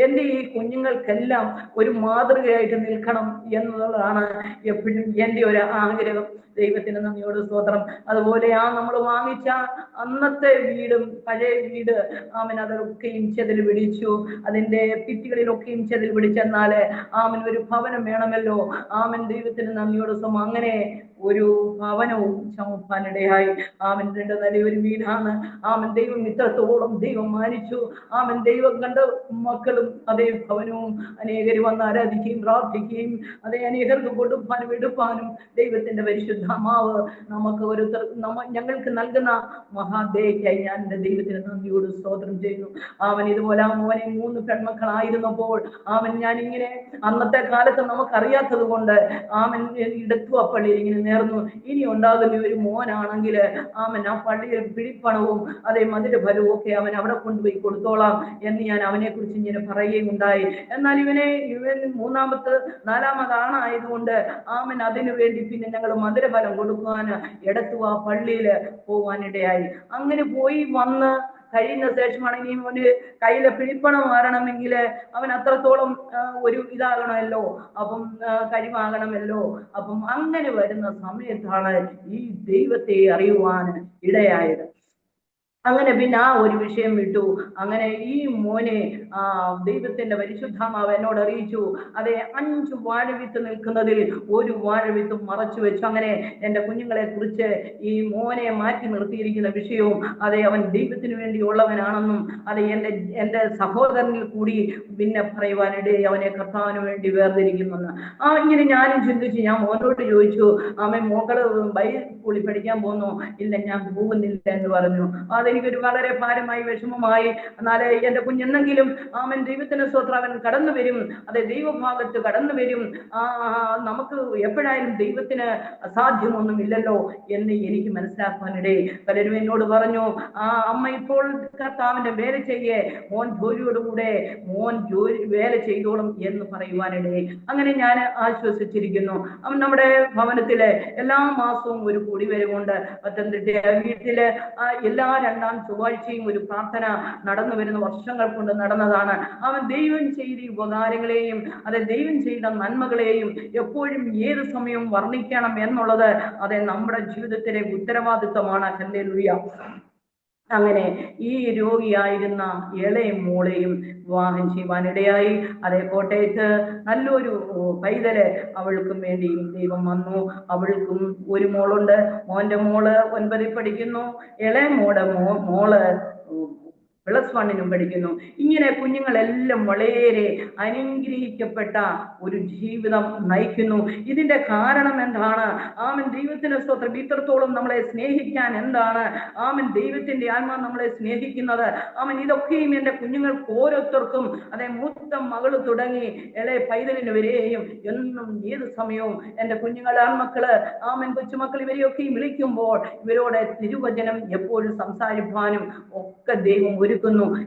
എൻ്റെ ഈ കുഞ്ഞുങ്ങൾക്കെല്ലാം ഒരു മാതൃകയായിട്ട് നിൽക്കണം എന്നുള്ളതാണ് എപ്പോഴും എൻ്റെ ഒരു ആഗ്രഹം. ദൈവത്തിന് നന്ദിയോട് സ്തോത്രം. അതുപോലെ നമ്മൾ വാങ്ങിച്ച അന്നത്തെ വീടും പഴയ വീട് ആമൻ അതൊക്കെയും ചെതിൽ പിടിച്ചു. അതിന്റെ ഭിത്തികളിലൊക്കെയും ചെതിൽ പിടിച്ചെന്നാല് ആമൻ ഒരു ഭവനം വേണമല്ലോ. ആമൻ. ദൈവത്തിന് നന്ദിയോട് സ്തോത്രം. അങ്ങനെ ഒരു ഭവനവും ചുമപ്പാനിടയായി. ആമൻ. നല്ലൊരു വീടാണ്. ആമൻ. ദൈവം ഇത്രത്തോളം ദൈവം മാനിച്ചു. ആമൻ. ദൈവം കണ്ട മക്കളും അതേ ഭവനവും അനേകർ വന്ന് ആരാധിക്കുകയും പ്രാർത്ഥിക്കുകയും അതേ അനേകർക്ക് കൊടുപ്പാനും എടുപ്പാനും ദൈവത്തിന്റെ പരിശുദ്ധമാവ് ഞങ്ങൾക്ക് നൽകുന്ന മഹാദയക്കായി ഞാൻ എൻ്റെ ദൈവത്തിന് നന്ദിയോട് സ്തോത്രം ചെയ്യുന്നു. അവൻ ഇതുപോലെ ആ മോനെ 3 പെൺമക്കളായിരുന്നപ്പോൾ ഞാൻ ഇങ്ങനെ അന്നത്തെ കാലത്ത് നമുക്കറിയാത്തത് കൊണ്ട് ഇടത്തുവ പള്ളിയിൽ ഇങ്ങനെ നേർന്നു. ഇനി ഉണ്ടാകുന്ന ഒരു മോനാണെങ്കിൽ ആ പള്ളിയിൽ പിടിപ്പണവും അതേ മതിന്റെ ഫലവും ഒക്കെ അവൻ അവിടെ കൊണ്ടുപോയി കൊടുത്തോളാം എന്ന് ഞാൻ അവനെ കുറിച്ച് ഇങ്ങനെ പറയുകയുണ്ടായി. എന്നാൽ ഇവൻ 4ാമതാണായതുകൊണ്ട് അതിനു വേണ്ടി പിന്നെ ഞങ്ങൾ മധുരഫലം കൊടുക്കുവാൻ എടത്തുവ പള്ളിയിൽ പോവാനിടയായി. അങ്ങനെ പോയി വന്ന് കഴിയുന്ന ശേഷമാണെങ്കിൽ അവന് കയ്യിലെ പിടിപ്പണം മാറണമെങ്കിൽ അവൻ അത്രത്തോളം ഒരു ഇതാകണമല്ലോ, അപ്പം കഴിവാകണമല്ലോ. അപ്പം അങ്ങനെ വരുന്ന സമയത്താണ് ഈ ദൈവത്തെ അറിയുവാൻ ഇടയായത്. അങ്ങനെ പിന്നെ ആ ഒരു വിഷയം വിട്ടു. അങ്ങനെ ഈ മോനെ ദൈവത്തിന്റെ പരിശുദ്ധാത്മാവ് എന്നോട് അറിയിച്ചു. അതെ, 5 വാഴവിത്ത് നിൽക്കുന്നതിൽ ഒരു വാഴവിത്തും മറച്ചു വെച്ചു. അങ്ങനെ എൻ്റെ കുഞ്ഞുങ്ങളെ കുറിച്ച് ഈ മോനെ മാറ്റി നിർത്തിയിരിക്കുന്ന വിഷയവും അതെ അവൻ ദൈവത്തിന് വേണ്ടി ഉള്ളവനാണെന്നും അതെ എൻ്റെ സഹോദരനിൽ കൂടി പിന്നെ പറയുവാനിടെ അവനെ കർത്താവിന് വേണ്ടി വേർതിരിക്കുന്നെന്ന് ഇങ്ങനെ ഞാനും ചിന്തിച്ചു. ഞാൻ മോനോട് ചോദിച്ചു, മോക്കള് ബൈബിൾ പഠിക്കാൻ പോകുന്നു? ഇല്ല, ഞാൻ പോകുന്നില്ല എന്ന് പറഞ്ഞു. അതെനിക്കൊരു വളരെ ഭാരമായി, വിഷമമായി. എന്നാലേ എൻ്റെ കുഞ്ഞെന്നെങ്കിലും ദൈവത്തിന് സ്തോത്രം, അവൻ കടന്നു വരും. അതെ, ദൈവഭാഗത്ത് കടന്നു വരും. നമുക്ക് എപ്പോഴായാലും ദൈവത്തിന് അസാധ്യമൊന്നും ഇല്ലല്ലോ എന്ന് എനിക്ക് മനസ്സിലാക്കാനിടേ. പലരും എന്നോട് പറഞ്ഞു, അമ്മ ഇപ്പോൾ കർത്താവിന്റെ വേല ചെയ്യേ, മോൻ ജോലിയോടുകൂടെ വേല ചെയ്തോളും എന്ന് പറയുവാനിടേ. അങ്ങനെ ഞാൻ ആശ്വസിച്ചിരിക്കുന്നു. നമ്മുടെ ഭവനത്തിലെ എല്ലാ മാസവും ഒരു കൂടിവരവുണ്ട്. പത്തനംതിട്ട വീട്ടില് എല്ലാ 2ാം ചൊവ്വാഴ്ചയും ഒരു പ്രാർത്ഥന നടന്നു വരുന്ന വർഷങ്ങൾ കൊണ്ട് നടന്നതാണ്. അവൻ ദൈവം ചെയ്ത ഉപകാരങ്ങളെയും അതെ ദൈവം ചെയ്ത നന്മകളെയും എപ്പോഴും ഏത് സമയവും വർണ്ണിക്കണം എന്നുള്ളത് അതെ നമ്മുടെ ജീവിതത്തിലെ ഉത്തരവാദിത്വമാണ്. ഹല്ലേലൂയ. അങ്ങനെ ഈ രോഗിയായിരുന്ന ഇളയ മോളെയും വിവാഹം ചെയ്യുവാനിടയായി. അതേ കോട്ടയത്ത് നല്ലൊരു പൈതല് അവൾക്കും വേണ്ടിയും ദൈവം വന്നു. അവൾക്കും ഒരു മോളുണ്ട്. മോന്റെ മോള് 9ൽ പഠിക്കുന്നു, ഇളയ മോള് +1 പഠിക്കുന്നു. ഇങ്ങനെ കുഞ്ഞുങ്ങളെല്ലാം വളരെ അനുഗ്രഹിക്കപ്പെട്ട ഒരു ജീവിതം നയിക്കുന്നു. ഇതിന്റെ കാരണം എന്താണ്? ആമൻ ദൈവത്തിന്റെ സ്തോത്രം. ഇത്രത്തോളം നമ്മളെ സ്നേഹിക്കാൻ എന്താണ്? ആമൻ ദൈവത്തിന്റെ ആത്മാ നമ്മളെ സ്നേഹിക്കുന്നത്. ആമൻ ഇതൊക്കെയും എന്റെ കുഞ്ഞുങ്ങൾക്ക് ഓരോരുത്തർക്കും, അതേ മൂത്ത മകള് തുടങ്ങി ഇളയ പൈതലിന് വരെയും എന്നും ഏത് സമയവും എന്റെ കുഞ്ഞുങ്ങളെ ആൺമക്കള്, ആമൻ കൊച്ചുമക്കൾ ഇവരെയൊക്കെയും വിളിക്കുമ്പോൾ ഇവരോട് തിരുവചനം എപ്പോഴും സംസാരിപ്പാനും ഒക്കെ ദൈവം ഒരുക്കുന്നു.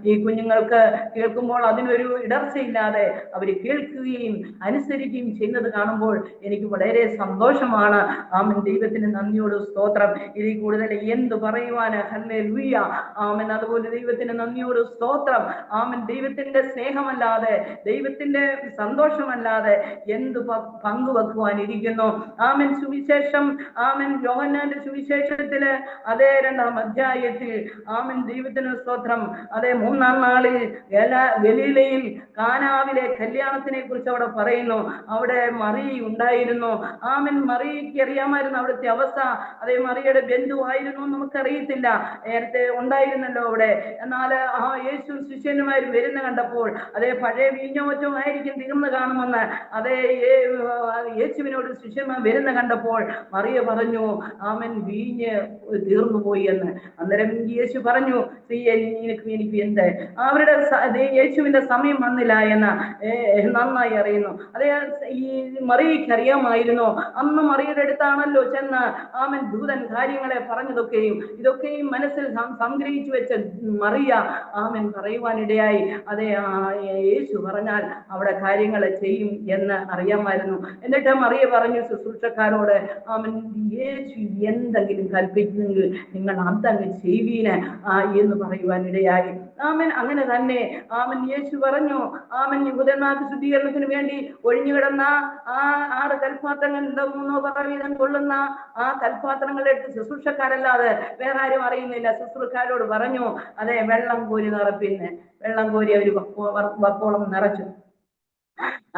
ഈ കുഞ്ഞുങ്ങൾക്ക് കേൾക്കുമ്പോൾ അതിനൊരു ഇടർച്ചയില്ലാതെ അവർ കേൾക്കുകയും അനുസരിക്കുകയും ചെയ്യുന്നത് കാണുമ്പോൾ എനിക്ക് വളരെ സന്തോഷമാണ്. ആമൻ ദൈവത്തിന് നന്ദിയോട് സ്തോത്രം. ഇതിൽ കൂടുതൽ എന്ത് പറയുവാന്? ഹല്ലേലൂയ. ആമൻ. അതുപോലെ ദൈവത്തിന് നന്ദിയോട് സ്തോത്രം. ആമൻ. ദൈവത്തിന്റെ സ്നേഹമല്ലാതെ, ദൈവത്തിന്റെ സന്തോഷമല്ലാതെ എന്ത് പങ്കുവെക്കുവാനിരിക്കുന്നു? ആമൻ. സുവിശേഷം, ആമൻ, യോഹന്നാന്റെ സുവിശേഷത്തില് അതേ 2-ാം അധ്യായത്തിൽ ആമൻ ദൈവത്തിന് സ്തോത്രം, അതേ 3-ാം നാളിൽ ഗലീലയിൽ കാനാവിലെ കല്യാണത്തിനെ കുറിച്ച് അവിടെ പറയുന്നു. അവിടെ മറി ഉണ്ടായിരുന്നു. ആമൻ. മറിയയ്ക്ക് അറിയാമായിരുന്നു അവിടുത്തെ അവസ്ഥ. അതേ മറിയയുടെ ബന്ധുവായിരുന്നു നമുക്കറിയത്തില്ല, നേരത്തെ ഉണ്ടായിരുന്നല്ലോ അവിടെ. എന്നാൽ യേശു ശിഷ്യന്മാർ വരുന്ന കണ്ടപ്പോൾ, അതേ പഴയ വീഞ്ഞോ മറ്റോ ആയിരിക്കും തീർന്നു കാണുമെന്ന്, അതേ യേശുവിനോട് ശിഷ്യന്മാർ വരുന്ന കണ്ടപ്പോൾ മറിയ പറഞ്ഞു, ആമൻ, വീഞ്ഞ് തീർന്നു പോയി എന്ന്. അന്നേരം യേശു പറഞ്ഞു, എനിക്ക് എന്ത്? അവരുടെ യേശുവിന്റെ സമയം വന്നില്ല എന്ന് നന്നായി അറിയുന്നു. അതേ ഈ മറിയയ്ക്ക് അറിയാമായിരുന്നു. അന്ന് മറിയയുടെ അടുത്താണല്ലോ ചെന്ന് ആമൻ ദൂതൻ കാര്യങ്ങളെ പറഞ്ഞതൊക്കെയും ഇതൊക്കെയും മനസ്സിൽ സംഗ്രഹിച്ചു വെച്ച മറിയ ആമൻ പറയുവാനിടയായി. അതേ യേശു പറഞ്ഞാൽ അവിടെ കാര്യങ്ങൾ ചെയ്യും എന്ന് അറിയാമായിരുന്നു. എന്നിട്ട് മറിയ പറഞ്ഞു ശുശ്രൂഷക്കാരോട്, ആമൻ, യേശു എന്തെങ്കിലും കൽപ്പിക്കുന്നെങ്കിൽ നിങ്ങൾ അതങ്ങ് ചെയ്യുവീന് എന്ന് പറയുവാനിടയായി. ആമൻ. അങ്ങനെ തന്നെ ആമൻ യേശു പറഞ്ഞു, ആമൻ, യഹൂദന്മാർക്ക് ശുദ്ധീകരണത്തിന് വേണ്ടി ഒഴിഞ്ഞുകിടന്ന ആ 6 കൽപാത്രങ്ങൾ, 3 പറ വീതം കൊള്ളുന്ന ആ കൽപാത്രങ്ങളെടുത്ത് ശുശ്രൂഷക്കാരല്ലാതെ വേറെ ആരും അറിയുന്നില്ല. ശുശ്രൂഷക്കാരോട് പറഞ്ഞു, അതെ വെള്ളം കോരി നിറപ്പിന്ന്. വെള്ളം കോരി അവർ വക്കോളം നിറച്ചു.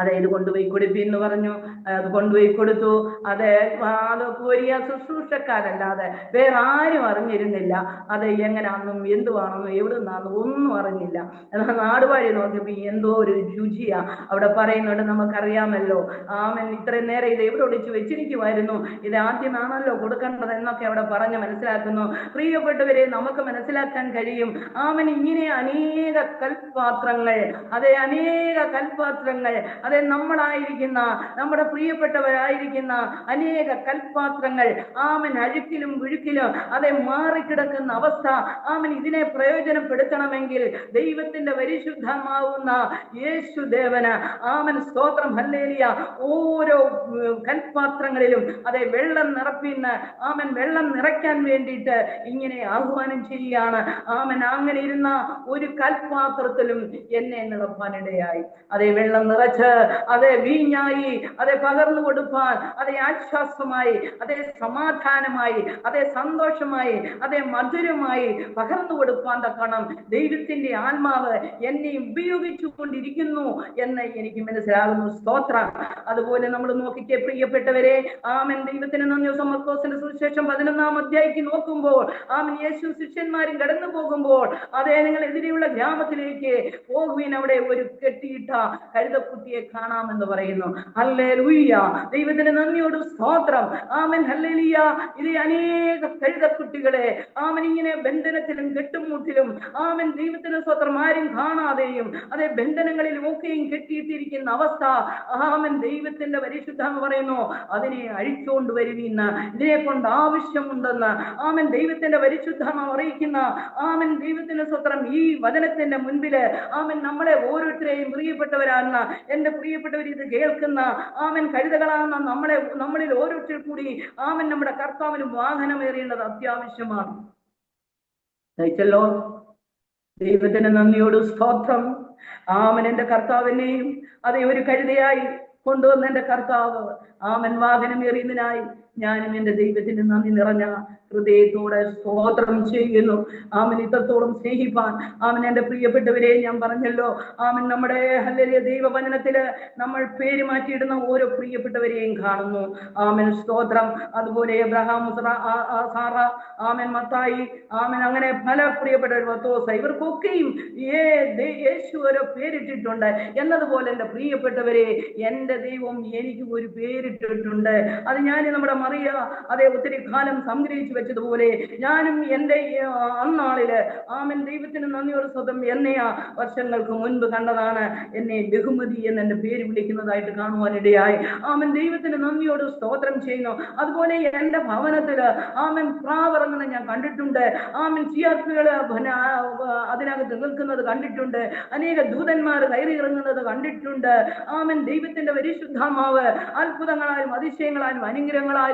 അതെ ഇത് കൊണ്ടുപോയി കൊടുപ്പിന്ന് പറഞ്ഞു. അത് കൊണ്ടുപോയി കൊടുത്തു. അത് കോരിയ ശുശ്രൂഷക്കാരല്ലാതെ വേറെ ആരും അറിഞ്ഞിരുന്നില്ല. അത് എങ്ങനെയാണെന്നും എന്തുവാണെന്നും എവിടുന്നാണെന്നും ഒന്നും അറിഞ്ഞില്ല. എന്നാൽ നാടുവാഴി നോക്കിയപ്പോ എന്തോ ഒരു രുചിയാ അവിടെ പറയുന്നുണ്ട്. നമുക്കറിയാമല്ലോ. ആമൻ. ഇത്രയും നേരം ഇത് എവിടെ ഒളിച്ചു വെച്ചിരിക്കുമായിരുന്നു, ഇത് ആദ്യമാണല്ലോ കൊടുക്കേണ്ടത് എന്നൊക്കെ അവിടെ പറഞ്ഞ് മനസ്സിലാക്കുന്നു. പ്രിയപ്പെട്ടവരെ, നമുക്ക് മനസ്സിലാക്കാൻ കഴിയും. ആമൻ. ഇങ്ങനെ അനേക കൽപാത്രങ്ങൾ, അതെ അനേക കൽപാത്രങ്ങൾ, അതെ നമ്മളായിരിക്കുന്ന, നമ്മുടെ പ്രിയപ്പെട്ടവരായിരിക്കുന്ന അനേക കൽപാത്രങ്ങൾ ആമൻ അഴുക്കിലും വിഴുക്കിലും അതെ മാറിക്കിടക്കുന്ന അവസ്ഥ. ആമൻ. ഇതിനെ പ്രയോജനപ്പെടുത്തണമെങ്കിൽ ദൈവത്തിന്റെ പരിശുദ്ധമാവുന്ന യേശുദേവന് ആമൻ സ്തോത്രം, ഹല്ലേലൂയ, ഓരോ കൽപാത്രങ്ങളിലും അതെ വെള്ളം നിറപ്പിന്ന് ആമൻ വെള്ളം നിറയ്ക്കാൻ വേണ്ടിയിട്ട് ഇങ്ങനെ ആഹ്വാനം ചെയ്യുകയാണ്. ആമൻ. അങ്ങനെ ഇരുന്ന ഒരു കൽപാത്രത്തിലും എന്നെ നിറപ്പാനിടയായി. അതേ വെള്ളം നിറച്ച് അതെ വീഞ്ഞായി, അതെ പകർന്നു കൊടുപ്പാൻ, അതെ ആശ്വാസമായി, അതെ സമാധാനമായി, അതെ സന്തോഷമായി, അതെ മധുരമായി പകർന്നു കൊടുപ്പാൻ തക്കണം ദൈവത്തിന്റെ ആത്മാവ് എന്നെ ഉപയോഗിച്ചു കൊണ്ടിരിക്കുന്നു എന്ന് എനിക്ക് മനസ്സിലാകുന്നു. സ്തോത്രം. അതുപോലെ നമ്മൾ നോക്കിക്കേ പ്രിയപ്പെട്ടവരെ, ആമൻ. ദൈവത്തിന് നന്ദി. മർക്കോസിന്റെ സുവിശേഷം 11-ാം അധ്യായത്തിൽ നോക്കുമ്പോൾ ആമൻ യേശു ശിഷ്യന്മാരും കടന്നു പോകുമ്പോൾ, അതേ നിങ്ങൾ എതിരെയുള്ള ഗ്രാമത്തിലേക്ക് പോകുവിൻ, അവിടെ ഒരു കെട്ടിയിട്ട കഴുതക്കുട്ടിയെ കാണാമെന്ന് പറയുന്നു. ഹല്ലേലൂയ. ദൈവത്തിന് നന്ദിയോട് സ്തോത്രം. ആമൻ. ഹല്ലേലൂയ. ഇത് അനേക കഴുതക്കുട്ടികളെ ആമൻ ഇങ്ങനെ ബന്ധനത്തിലും കെട്ടുമുട്ടിലും ആമൻ ദൈവത്തിന് സ്തോത്രം ആരും കാണാതെയും അതേ ബന്ധനങ്ങളിലും ഒക്കെയും കെട്ടിയിട്ടിരിക്കുന്ന അവസ്ഥ. ആമൻ. ദൈവത്തിന്റെ പരിശുദ്ധം പറയുന്നു, അതിനെ അഴിച്ചുകൊണ്ട് വരുവിന്ന്, ഇതിനെ കൊണ്ട് ആവശ്യമുണ്ടെന്ന് ആമൻ ദൈവത്തിന്റെ പരിശുദ്ധം അറിയിക്കുന്ന ആമൻ ദൈവത്തിന്റെ സ്തോത്രം ഈ വചനത്തിന്റെ മുൻപില് ആമൻ നമ്മളെ ഓരോരുത്തരെയും പ്രിയപ്പെട്ടവരാകുന്ന എന്റെ പ്രിയപ്പെട്ടവർ ഇത് കേൾക്കുന്ന ആമൻ കഴുതകളാകുന്ന നമ്മളിൽ ഓരോരുത്തർ കൂടി ആമൻ നമ്മുടെ കർത്താവിന് വാഹനമേറേണ്ടത് അത്യാവശ്യമാണ്. തയ്ച്ചല്ലോ. ദൈവത്തിന് നന്ദിയോട് സ്തോത്രം. ആമൻ. എന്റെ കർത്താവിനെയും അതേ ഒരു കഴുതയായി കൊണ്ടുവന്ന എന്റെ കർത്താവ് ആമൻ വാഹനമേറിയതിനായി ഞാനും എന്റെ ദൈവത്തിന് നന്ദി നിറഞ്ഞ ഹൃദയത്തോടെ സ്തോത്രം ചെയ്യുന്നു. ആമൻ ഇത്രത്തോളം സ്നേഹിപ്പാൻ ആമൻ എന്റെ പ്രിയപ്പെട്ടവരെ ഞാൻ പറഞ്ഞല്ലോ, ആമൻ നമ്മുടെ ഹല്ലേലൂയ ദൈവവചനത്തില് നമ്മൾ പേര് മാറ്റിയിടുന്ന ഓരോ പ്രിയപ്പെട്ടവരെയും കാണുന്നു. ആമൻ സ്തോത്രം. അതുപോലെ എബ്രഹാം, സാറ, ആമൻ മത്തായി, ആമൻ അങ്ങനെ പല പ്രിയപ്പെട്ടവർ, മത്തോസ, ഇവർക്കൊക്കെയും യേശു ഓരോ പേരിട്ടിട്ടുണ്ട്. എന്നതുപോലെ എന്റെ പ്രിയപ്പെട്ടവരെ എന്റെ ദൈവം എനിക്ക് ഒരു പേരിട്ടിട്ടുണ്ട്. അത് ഞാൻ നമ്മുടെ മറിയ അതേ ഒത്തിരി കാലം സംഗ്രഹിച്ചു വെച്ചതുപോലെ ഞാനും എന്റെ അന്നാളില് ആമൻ ദൈവത്തിന് നന്ദിയോട് സ്വതം എന്നെയാ വർഷങ്ങൾക്ക് മുൻപ് കണ്ടതാണ്. എന്നെ ബഹുമതി എന്ന് എന്റെ പേര് വിളിക്കുന്നതായിട്ട് കാണുവാനിടയായി. ആമൻ ദൈവത്തിന് നന്ദിയോട് സ്തോത്രം ചെയ്യുന്നു. അതുപോലെ എന്റെ ഭവനത്തില് ആമൻ പ്രാവറങ്ങുന്ന ഞാൻ കണ്ടിട്ടുണ്ട്. ആമൻ ചിയാർക്കുകള് അതിനകത്ത് നിൽക്കുന്നത് കണ്ടിട്ടുണ്ട്. അനേക ദൂതന്മാർ കയറി ഇറങ്ങുന്നത് കണ്ടിട്ടുണ്ട്. ആമൻ ദൈവത്തിന്റെ പരിശുദ്ധാത്മാവ് അത്ഭുതങ്ങളാലും അതിശയങ്ങളാലും അനുഗ്രഹങ്ങളാലും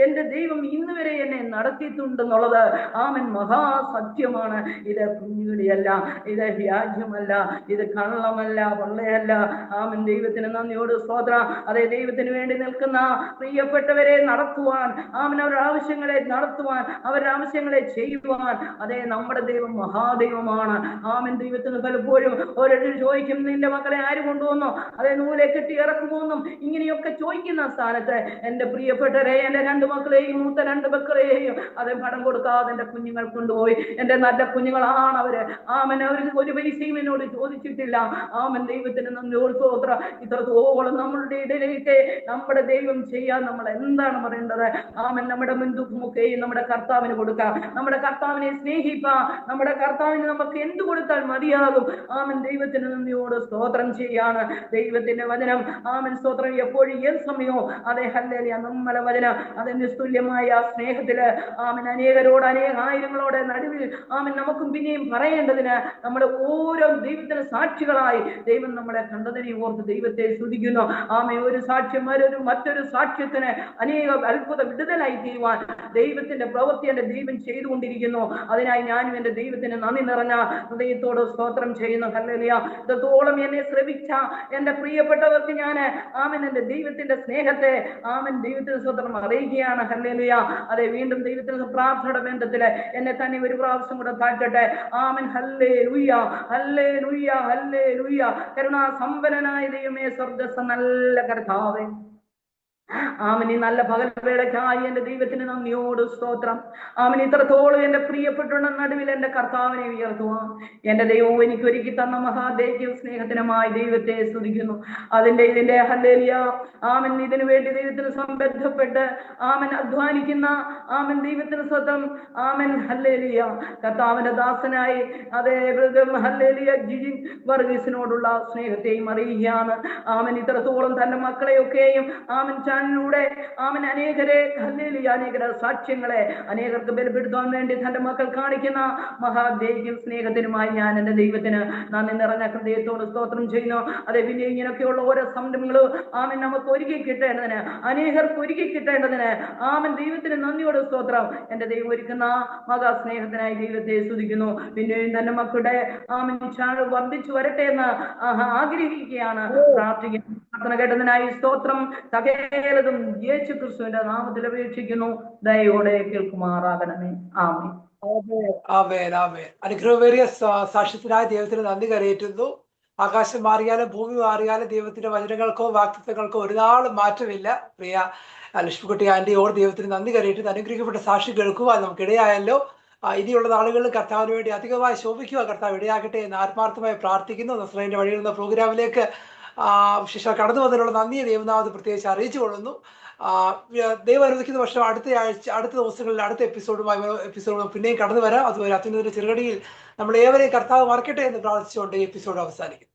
എന്റെ ദൈവം ഇന്ന് വരെ എന്നെ നടത്തിയിട്ടുണ്ടെന്നുള്ളത് ആമൻ മഹാസത്യമാണ്. ഇത് കുഞ്ഞുകളിയല്ല, ഇത് വ്യാജ്യമല്ല, ഇത് കള്ളമല്ല, പൊള്ളയല്ല. ആമൻ ദൈവത്തിന് നന്ദിയോട് സ്തോത്രം. അതേ ദൈവത്തിന് വേണ്ടി നിൽക്കുന്ന പ്രിയപ്പെട്ടവരെ നടത്തുവാൻ, ആമൻ അവരുടെ ആവശ്യങ്ങളെ നടത്തുവാൻ, അവരുടെ ആവശ്യങ്ങളെ ചെയ്യുവാൻ അതേ നമ്മുടെ ദൈവം മഹാദൈവമാണ്. ആമൻ ദൈവത്തിന് പലപ്പോഴും ഓരോരുത്തർ ചോദിക്കും, നിന്റെ മക്കളെ ആര് കൊണ്ടുവന്നോ, അതേ നൂലെ കെട്ടി ഇറക്കുമോന്നും ഇങ്ങനെയൊക്കെ ചോദിക്കുന്ന സ്ഥാനത്ത് എന്റെ പ്രിയപ്പെട്ടവരെ എന്റെ രണ്ടു മക്കളെയും മൂത്ത രണ്ട് മക്കളെയും അതേ പണം കൊടുക്കാതെ എന്റെ കുഞ്ഞുങ്ങൾ കൊണ്ടുപോയി. എന്റെ നല്ല കുഞ്ഞുങ്ങളാണ് അവര്. ആമൻ അവർക്ക് ഒരു പൈസയും എന്നോട് ചോദിച്ചിട്ടില്ല. ആമൻ ദൈവത്തിന് നന്ദിയോട് സ്തോത്രം. ഇത്രത്തോളം നമ്മളുടെ ഇടയിലേക്ക് നമ്മുടെ ദൈവം ചെയ്യാൻ നമ്മൾ എന്താണ് പറയേണ്ടത്? ആമൻ നമ്മുടെ മുൻതൂക്കമൊക്കെയും നമ്മുടെ കർത്താവിന് കൊടുക്കാം. നമ്മുടെ കർത്താവിനെ സ്നേഹിക്കാം. നമ്മുടെ കർത്താവിന് നമുക്ക് എന്ത് കൊടുത്താൽ മതിയാകും? ആമൻ ദൈവത്തിന് നന്ദിയോട് സ്തോത്രം ചെയ്യാണ്. ദൈവത്തിന്റെ വചനം ആമൻ സ്തോത്രം എപ്പോഴും ഏത് സമയവും അതേ ഹല്ലേലൂയ നമ്മളെ വചനം അത് നിസ്തുല്യമായ സ്നേഹത്തില് ആമൻ അനേകരോട് ആയിരങ്ങളോടെ നടുവിൽ ആമൻ നമുക്കും പിന്നെയും പറയേണ്ടതിന് നമ്മുടെ ഓരോ ദൈവത്തിന് സാക്ഷികളായി ദൈവം നമ്മളെ കണ്ടതിനെ ഓർത്ത് ദൈവത്തെ സ്തുതിക്കുന്നു. ആമൻ ഒരു സാക്ഷ്യം മറ്റൊരു സാക്ഷ്യത്തിന് അനേക അത്ഭുത വിടുതലായി തീരുവാൻ ദൈവത്തിന്റെ പ്രവൃത്തി എന്റെ ദൈവം ചെയ്തുകൊണ്ടിരിക്കുന്നു. അതിനായി ഞാനും എന്റെ ദൈവത്തിന് നന്ദി നിറഞ്ഞ ഹൃദയത്തോട് സ്തോത്രം ചെയ്യുന്നു. ഹല്ലേലൂയ. ഇത്രത്തോളം എന്നെ ശ്രവിച്ച എന്റെ പ്രിയപ്പെട്ടവർക്ക് ഞാൻ ആമൻ എന്റെ ദൈവത്തിന്റെ സ്നേഹത്തെ ആമൻ ദൈവത്തിന് സ്തോത്രം അറിയിക്കുകയാണ്. ഹല്ലേലൂയ. അതെ വീണ്ടും ദൈവത്തിന് പ്രാർത്ഥനയുടെ ബന്ധത്തില് എന്നെ തന്നെ ഒരു പ്രാവശ്യം കൂടെ താഴ്ത്തട്ടെ. ആമൻ ഹല്ലേലൂയ, ഹല്ലേലൂയ, ഹല്ലേലൂയ. കരുണാ സമ്പന്നനായ ദൈവമേ, സ്വർഗ്ഗസ്ഥ നല്ല കർത്താവേ, ആമൻ ഈ നല്ല പകൽവേളയ്ക്കായി എന്റെ ദൈവത്തിന് നന്ദിയോട് സ്തോത്രം. ആമൻ ഇത്രത്തോളം എന്റെ പ്രിയപ്പെട്ടുള്ള നടുവിൽ എന്റെ കർത്താവിനെ ഉയർത്തുവാൻ എന്റെ ദൈവവും എനിക്ക് ഒരുക്കി തന്ന മഹാദേവ്യം സ്നേഹത്തിനുമായി ദൈവത്തെ സ്തുതിക്കുന്നു. ഇതിന്റെ ഹല്ലേലൂയ. ആമൻ ഇതിനു വേണ്ടി ദൈവത്തിന് സംബന്ധപ്പെട്ട് ആമൻ അധ്വാനിക്കുന്ന ആമൻ ദൈവത്തിന് സ്വന്തം ആമൻ ഹല്ലേലൂയ കർത്താവിന്റെ ദാസനായി അതേ ഹല്ലേലൂയ ജിജിൻ വർഗീസിനോടുള്ള സ്നേഹത്തെയും അറിയുകയാണ്. ആമൻ ഇത്രത്തോളം തന്റെ മക്കളെയൊക്കെയും ആമൻ ചാനലിലൂടെ ആമൻ അനേകരെ ഹല്ലേലൂയ അനേകരുടെ സാക്ഷ്യങ്ങളെ അനേകർക്ക് ബലപ്പെടുത്താൻ വേണ്ടി തന്റെ മക്കൾ കാണിക്കുന്ന മഹാദേവ്യം സ്നേഹത്തിനുമായി ഞാൻ എന്റെ ദൈവത്തിന് നന്ദി നിറഞ്ഞ ഹൃദയത്തോട് സ്തോത്രം ചെയ്യുന്നു. അതേ പിന്നെ ഇങ്ങനെയൊക്കെയുള്ള ഓരോ സംരംഭങ്ങളും ആമൻ നമുക്ക് ഒരുക്കി കിട്ടേണ്ടതിന്, അനേകർക്ക് ഒരുക്കി കിട്ടേണ്ടതിന് ആമൻ ദൈവത്തിന് നന്ദിയോട് സ്തോത്രം. എന്റെ ദൈവം ഒരുക്കുന്ന മഹാസ്നേഹത്തിനായി ദൈവത്തെ സ്തുതിക്കുന്നു. പിന്നെയും തന്റെ മക്കളുടെ ആമൻ ചാനൽ വർദ്ധിച്ചു വരട്ടെ എന്ന് ആഗ്രഹിക്കുകയാണ്, പ്രാർത്ഥിക്കുന്നു. പ്രാർത്ഥന കേട്ടതിനായി സ്തോത്രം. സകലതും യേശു ക്രിസ്തുവിന്റെ നാമത്തിൽ അപേക്ഷിക്കുന്നു. ദയയോടെ കേൾക്കുമാറാകണമേ. ആമേൻ. ആമേൻ, ആമേൻ. അനുഗ്രഹമേറിയ സാക്ഷ്യത്തിനായി ദൈവത്തിന് നന്ദി കരയേറ്റുന്നു. ആകാശം മാറിയാലും ഭൂമി മാറിയാലും ദൈവത്തിന്റെ വചനങ്ങൾക്കോ വാക്തത്വങ്ങൾക്കോ ഒരു നാളും മാറ്റമില്ല. പ്രിയ ലക്ഷ്മിക്കുട്ടി ആന്റിയോട് ദൈവത്തിന് നന്ദി കരയേറ്റുന്നു. അനുഗ്രഹിക്കപ്പെട്ട സാക്ഷി കേൾക്കുവാൻ നമുക്കിടയായല്ലോ. ഇനിയുള്ള നാളുകളിൽ കർത്താവിന് വേണ്ടി അധികമായി ശോഭിക്കുക കർത്താവ് ഇടയാകട്ടെ എന്ന് ആത്മാർത്ഥമായി പ്രാർത്ഥിക്കുന്നു. നസ്രേന്റെ വഴിയിലുള്ള പ്രോഗ്രാമിലേക്ക് ശിക്ഷ കടന്നു വന്നതിനുള്ള നന്ദിയെ ദൈവനാമത്തെ പ്രത്യേകിച്ച് അറിയിച്ചു കൊള്ളുന്നു. ദൈവം അനുവദിക്കുന്ന വർഷം അടുത്ത ദിവസങ്ങളിൽ അടുത്ത എപ്പിസോഡുമായി പിന്നെയും കടന്നു വരാം. അതുപോലെ അത്യുന്നതിന്റെ ചെറുകടിയിൽ നമ്മൾ ഏവരെയും കർത്താവ് മറക്കട്ടെ എന്ന് പ്രാർത്ഥിച്ചുകൊണ്ട് ഈ എപ്പിസോഡ് അവസാനിക്കും.